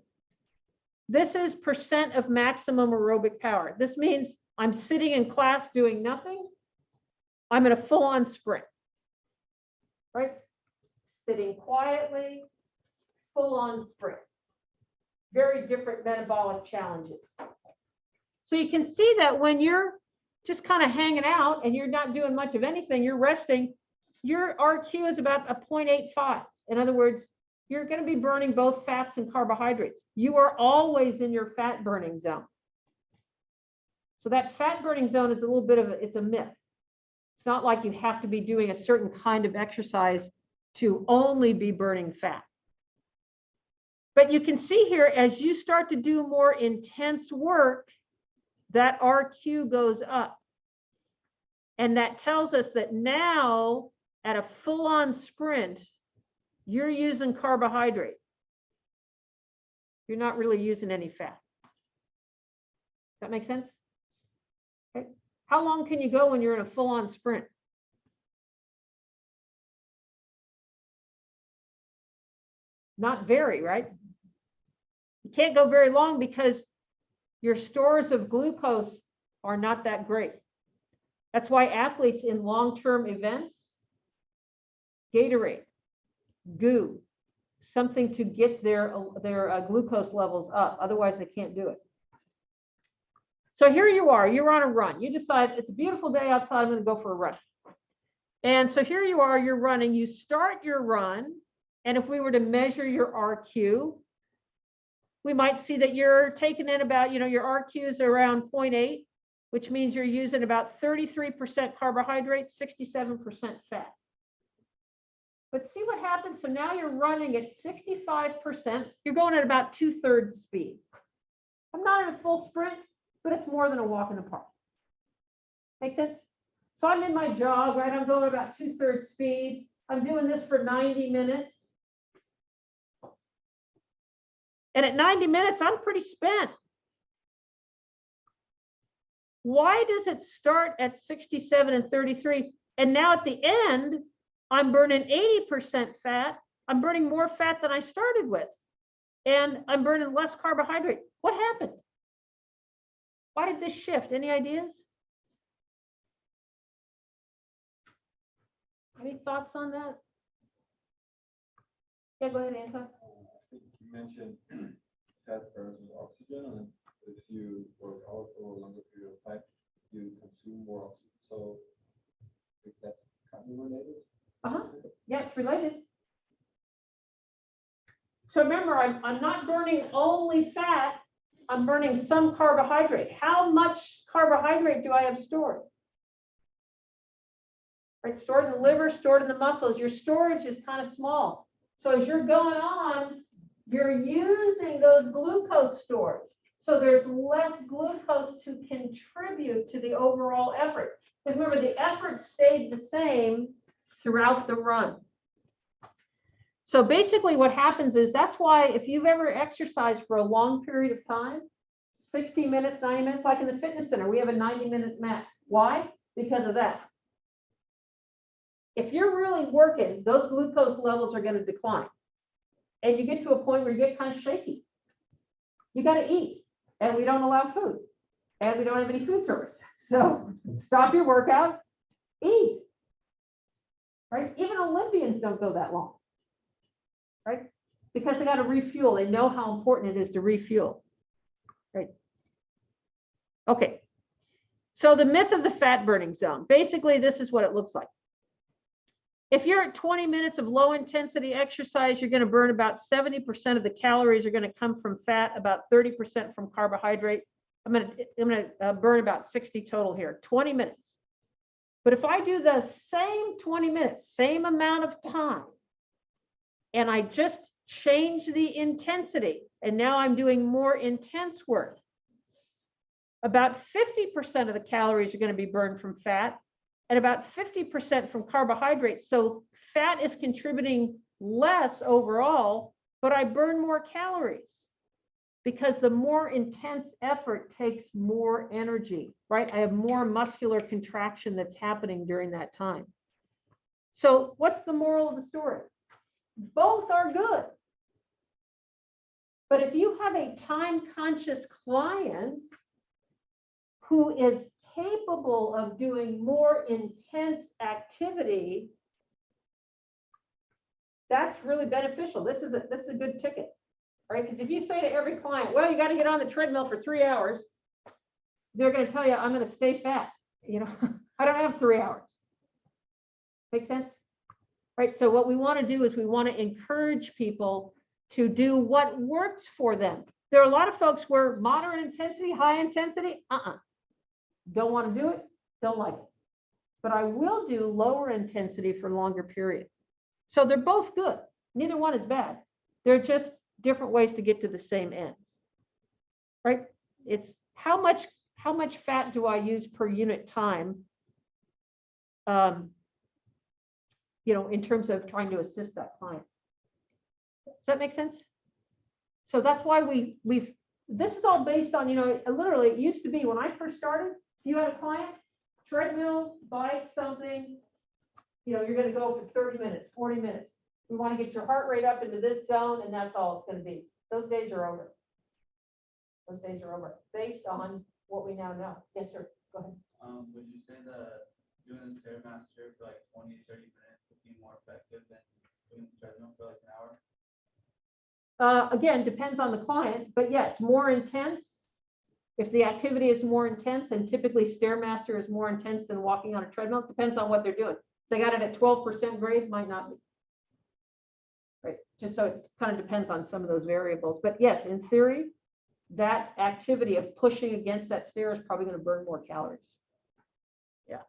This is % of maximum aerobic power. This means I'm sitting in class doing nothing. I'm in a full-on sprint, right? Sitting quietly, full-on sprint. Very different metabolic challenges. So you can see that when you're just kind of hanging out and you're not doing much of anything, you're resting, your RQ is about a 0.85. In other words, you're going to be burning both fats and carbohydrates. You are always in your fat burning zone. So that fat burning zone is a little bit of it's a myth. It's not like you have to be doing a certain kind of exercise to only be burning fat. But you can see here, as you start to do more intense work, that RQ goes up. And that tells us that now at a full-on sprint, you're using carbohydrate. You're not really using any fat. Does that make sense? Okay. How long can you go when you're in a full-on sprint? Not very, right? You can't go very long because your stores of glucose are not that great. That's why athletes in long-term events, Gatorade, goo, something to get their glucose levels up. Otherwise, they can't do it. So here you are, you're on a run. You decide it's a beautiful day outside, I'm going to go for a run. And so here you are, you're running, you start your run. And if we were to measure your RQ, we might see that you're taking in about, your RQ is around 0.8, which means you're using about 33% carbohydrate, 67% fat. But see what happens? So now you're running at 65%. You're going at about 2/3 speed. I'm not in a full sprint, but it's more than a walk in the park. Make sense? So I'm in my jog, right? I'm going about 2/3 speed. I'm doing this for 90 minutes. And at 90 minutes, I'm pretty spent. Why does it start at 67 and 33? And now at the end, I'm burning 80% fat. I'm burning more fat than I started with. And I'm burning less carbohydrate. What happened? Why did this shift? Any ideas? Any thoughts on that? Yeah, go ahead, Anton. I think you mentioned fat burns with oxygen, and if you work out for a longer period of time, you consume more oxygen. So I think that's kind of related. Yeah, it's related. So remember, I'm not burning only fat, I'm burning some carbohydrate. How much carbohydrate do I have stored? Right, stored in the liver, stored in the muscles. Your storage is kind of small. So as you're going on, you're using those glucose stores. So there's less glucose to contribute to the overall effort. Because remember, the effort stayed the same throughout the run. So basically what happens is, that's why if you've ever exercised for a long period of time, 60 minutes, 90 minutes, like in the fitness center, we have a 90-minute max. Why? Because of that. If you're really working, those glucose levels are going to decline. And you get to a point where you get kind of shaky. You got to eat, and we don't allow food, and we don't have any food service. So stop your workout, eat. Right? Even Olympians don't go that long. Right? Because they got to refuel. They know how important it is to refuel. Right? Okay. So the myth of the fat burning zone. Basically, this is what it looks like. If you're at 20 minutes of low intensity exercise, you're going to burn about 70% of the calories are going to come from fat, about 30% from carbohydrate. I'm going to burn about 60 total here, 20 minutes. But if I do the same 20 minutes, same amount of time, and I just change the intensity, and now I'm doing more intense work, about 50% of the calories are going to be burned from fat and about 50% from carbohydrates. So fat is contributing less overall, but I burn more calories because the more intense effort takes more energy, right? I have more muscular contraction that's happening during that time. So what's the moral of the story? Both are good. But if you have a time-conscious client who is capable of doing more intense activity, that's really beneficial. This is a good ticket, right? Because if you say to every client, well, you got to get on the treadmill for 3 hours, they're going to tell you, I'm going to stay fat. You know, I don't have 3 hours. Make sense? Right. So what we want to do is we want to encourage people to do what works for them. There are a lot of folks where moderate intensity, high intensity, don't want to do it, don't like it. But I will do lower intensity for longer period. So they're both good. Neither one is bad. They're just different ways to get to the same ends. Right? It's how much fat do I use per unit time? You know, in terms of trying to assist that client. Does that make sense? So that's why this is all based on, you know, literally it used to be when I first started, you had a client, treadmill, bike, something, you know, you're going to go for 30 minutes, 40 minutes. We want to get your heart rate up into this zone, and that's all it's going to be. Those days are over. Those days are over, based on what we now know. Yes, sir. Go ahead. Would you say that doing the Stairmaster for like 20, 30 minutes would be more effective than doing the treadmill for like an hour? Again, depends on the client, but yes, more intense. If the activity is more intense, and typically Stairmaster is more intense than walking on a treadmill, it depends on what they're doing. If they got it at 12% grade, might not be. Right, just so it kind of depends on some of those variables. But yes, in theory, that activity of pushing against that stair is probably going to burn more calories. Yeah.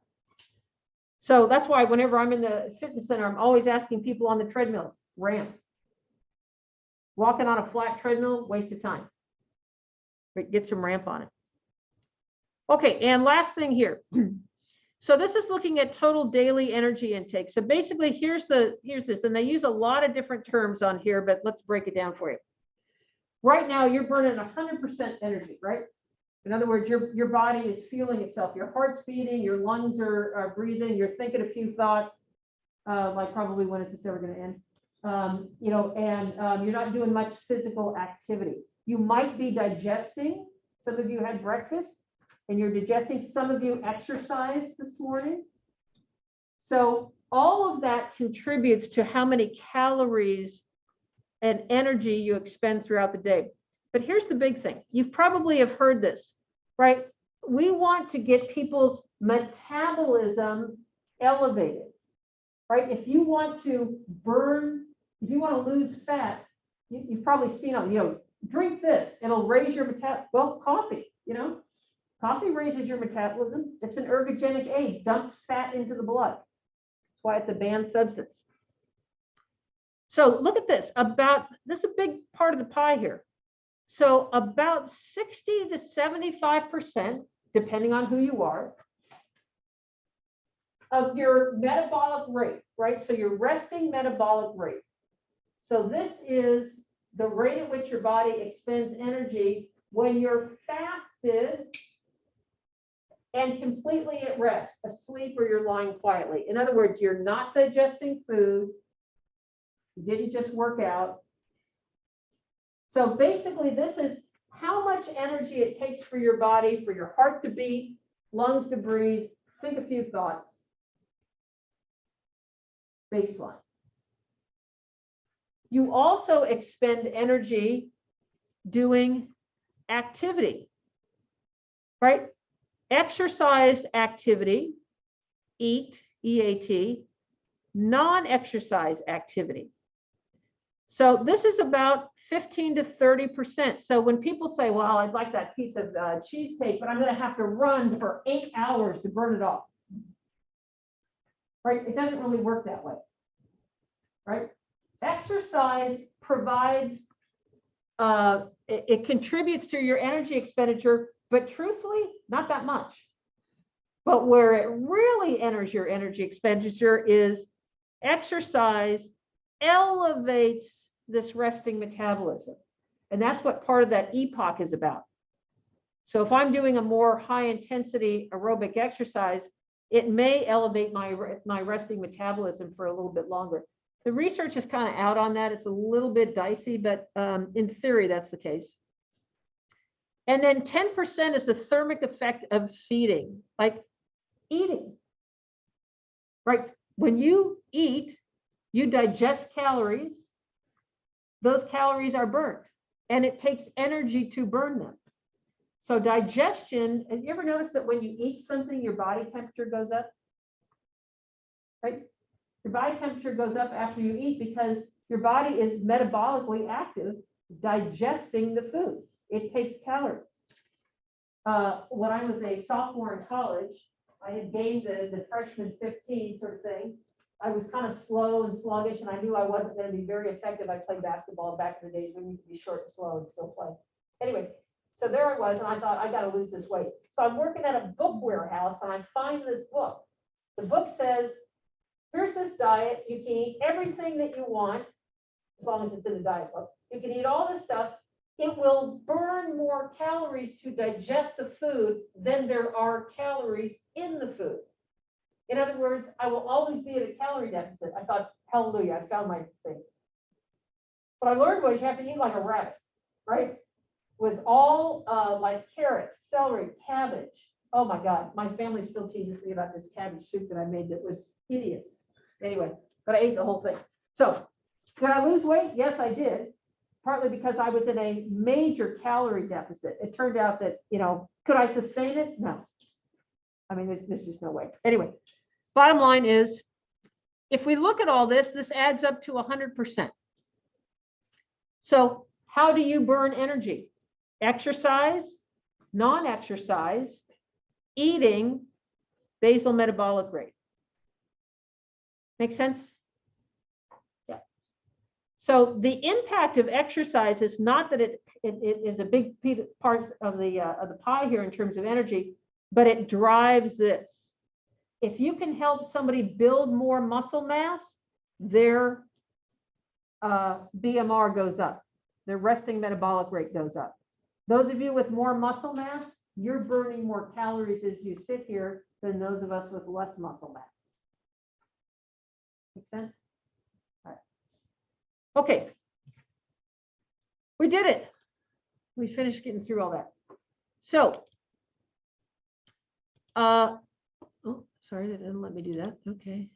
So that's why whenever I'm in the fitness center, I'm always asking people on the treadmills, ramp. Walking on a flat treadmill, waste of time. But get some ramp on it. Okay, and last thing here. So this is looking at total daily energy intake. So basically, here's this, and they use a lot of different terms on here, but let's break it down for you. Right now, you're burning 100% energy, right? In other words, your body is fueling itself. Your heart's beating, your lungs are breathing, you're thinking a few thoughts, like probably when is this ever going to end? You're not doing much physical activity. You might be digesting. Some of you had breakfast and you're digesting. Some of you exercised this morning. So all of that contributes to how many calories and energy you expend throughout the day. But here's the big thing. You probably have heard this, right? We want to get people's metabolism elevated, right? If you want to lose fat, you've probably seen, drink this, it'll raise your well, coffee, coffee raises your metabolism. It's an ergogenic aid, dumps fat into the blood. That's why it's a banned substance. So look at this, this is a big part of the pie here. So about 60 to 75%, depending on who you are, of your metabolic rate, right? So your resting metabolic rate. So this is the rate at which your body expends energy when you're fasted and completely at rest, asleep, or you're lying quietly. In other words, you're not digesting food. You didn't just work out. So basically, this is how much energy it takes for your body, for your heart to beat, lungs to breathe, think a few thoughts. Baseline. You also expend energy doing activity, right? Exercise activity, EAT, EAT, non-exercise activity. So this is about 15 to 30%. So when people say, well, I'd like that piece of cheesecake, but I'm going to have to run for 8 hours to burn it off. Right? It doesn't really work that way. Right? Exercise provides, it contributes to your energy expenditure, but truthfully, not that much. But where it really enters your energy expenditure is exercise elevates this resting metabolism. And that's what part of that EPOC is about. So if I'm doing a more high intensity aerobic exercise, it may elevate my resting metabolism for a little bit longer. The research is kind of out on that. It's a little bit dicey, but in theory, that's the case. And then 10% is the thermic effect of feeding, like eating, right? When you eat, you digest calories. Those calories are burnt, and it takes energy to burn them. So digestion, and you ever notice that when you eat something, your body temperature goes up? Right? Your body temperature goes up after you eat because your body is metabolically active, digesting the food. It takes calories. When I was a sophomore in college, I had gained the freshman 15 sort of thing. I was kind of slow and sluggish, and I knew I wasn't going to be very effective. I played basketball back in the days when you could be short and slow and still play. Anyway, so there I was, and I thought, I got to lose this weight. So I'm working at a book warehouse, and I find this book. The book says, here's this diet. You can eat everything that you want, as long as it's in the diet book. You can eat all this stuff. It will burn more calories to digest the food than there are calories in the food. In other words, I will always be at a calorie deficit. I thought, hallelujah, I found my thing. What I learned was you have to eat like a rabbit, right? It was all like carrots, celery, cabbage. Oh my God, my family still teases me about this cabbage soup that I made that was hideous. Anyway, but I ate the whole thing. So did I lose weight? Yes, I did. Partly because I was in a major calorie deficit. It turned out that, could I sustain it? No. I mean, there's just no way. Anyway, bottom line is, if we look at all this, this adds up to 100%. So how do you burn energy? Exercise, non-exercise, eating, basal metabolic rate. Make sense? Yeah. So the impact of exercise is not that it is a big part of the pie here in terms of energy, but it drives this. If you can help somebody build more muscle mass, their BMR goes up. their resting metabolic rate goes up. Those of you with more muscle mass, you're burning more calories as you sit here than those of us with less muscle mass. Make sense? All right. Okay. We did it. We finished getting through all that. So, oh, sorry, that didn't let me do that. Okay.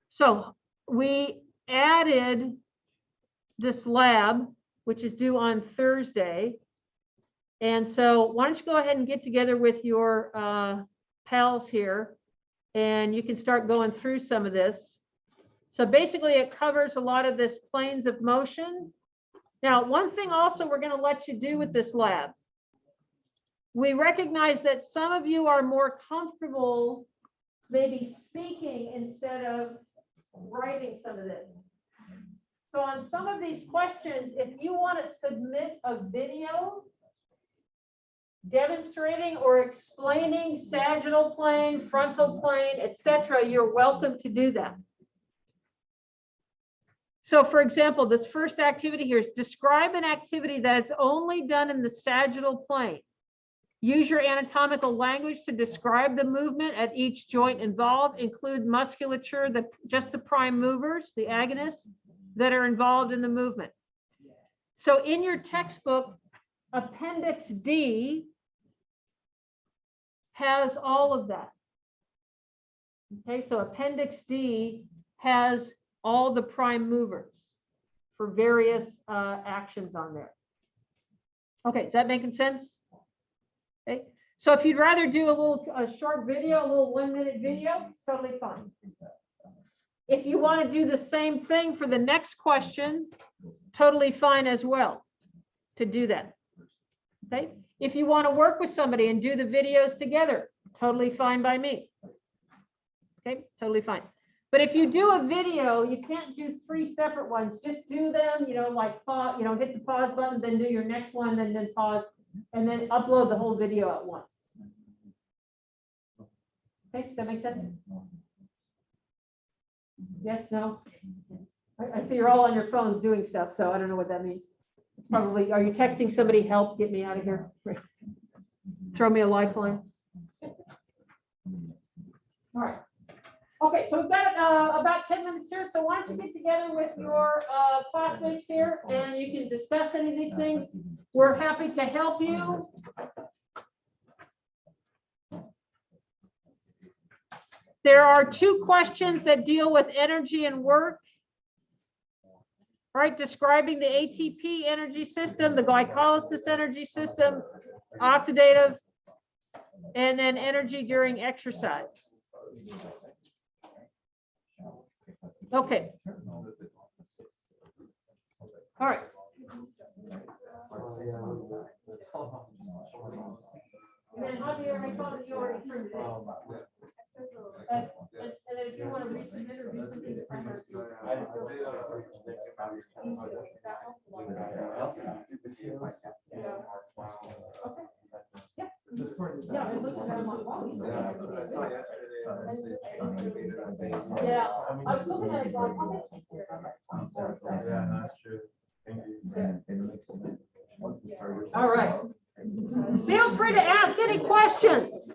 So we added this lab, which is due on Thursday. And so why don't you go ahead and get together with your pals here, and you can start going through some of this. So basically it covers a lot of this planes of motion. Now, one thing also we're going to let you do with this lab. We recognize that some of you are more comfortable maybe speaking instead of writing some of this. So on some of these questions, if you want to submit a video demonstrating or explaining sagittal plane, frontal plane, etc., you're welcome to do that. So for example, this first activity here is describe an activity that it's only done in the sagittal plane. Use your anatomical language to describe the movement at each joint involved. Include musculature, just the prime movers, the agonists that are involved in the movement. So in your textbook, Appendix D has all of that. Okay, so Appendix D has all the prime movers for various actions on there. Okay, is that making sense? Okay, so if you'd rather do a short video, a little 1-minute video, totally fine. If you want to do the same thing for the next question, totally fine as well to do that. Okay, if you want to work with somebody and do the videos together, totally fine by me. Okay, totally fine. But if you do a video, you can't do 3 separate ones. Just do them, like pause, hit the pause button, then do your next one, and then pause, and then upload the whole video at once. Okay, does that make sense? Yes, no? I see you're all on your phones doing stuff, so I don't know what that means. It's probably, are you texting somebody, help, get me out of here? Throw me a lifeline. All right. Okay, so we've got about 10 minutes here, so why don't you get together with your classmates here and you can discuss any of these things. We're happy to help you. There are 2 questions that deal with energy and work. All right, describing the ATP energy system, the glycolysis energy system, oxidative, and then energy during exercise. Okay. All right. And then how do you respond to your and then if you want to resubmit or do something different. Okay. Yeah, it looks like I'm on wrong. Yeah, I was looking at it going, Yeah, that's true. Thank you. all right. Feel free to ask any questions.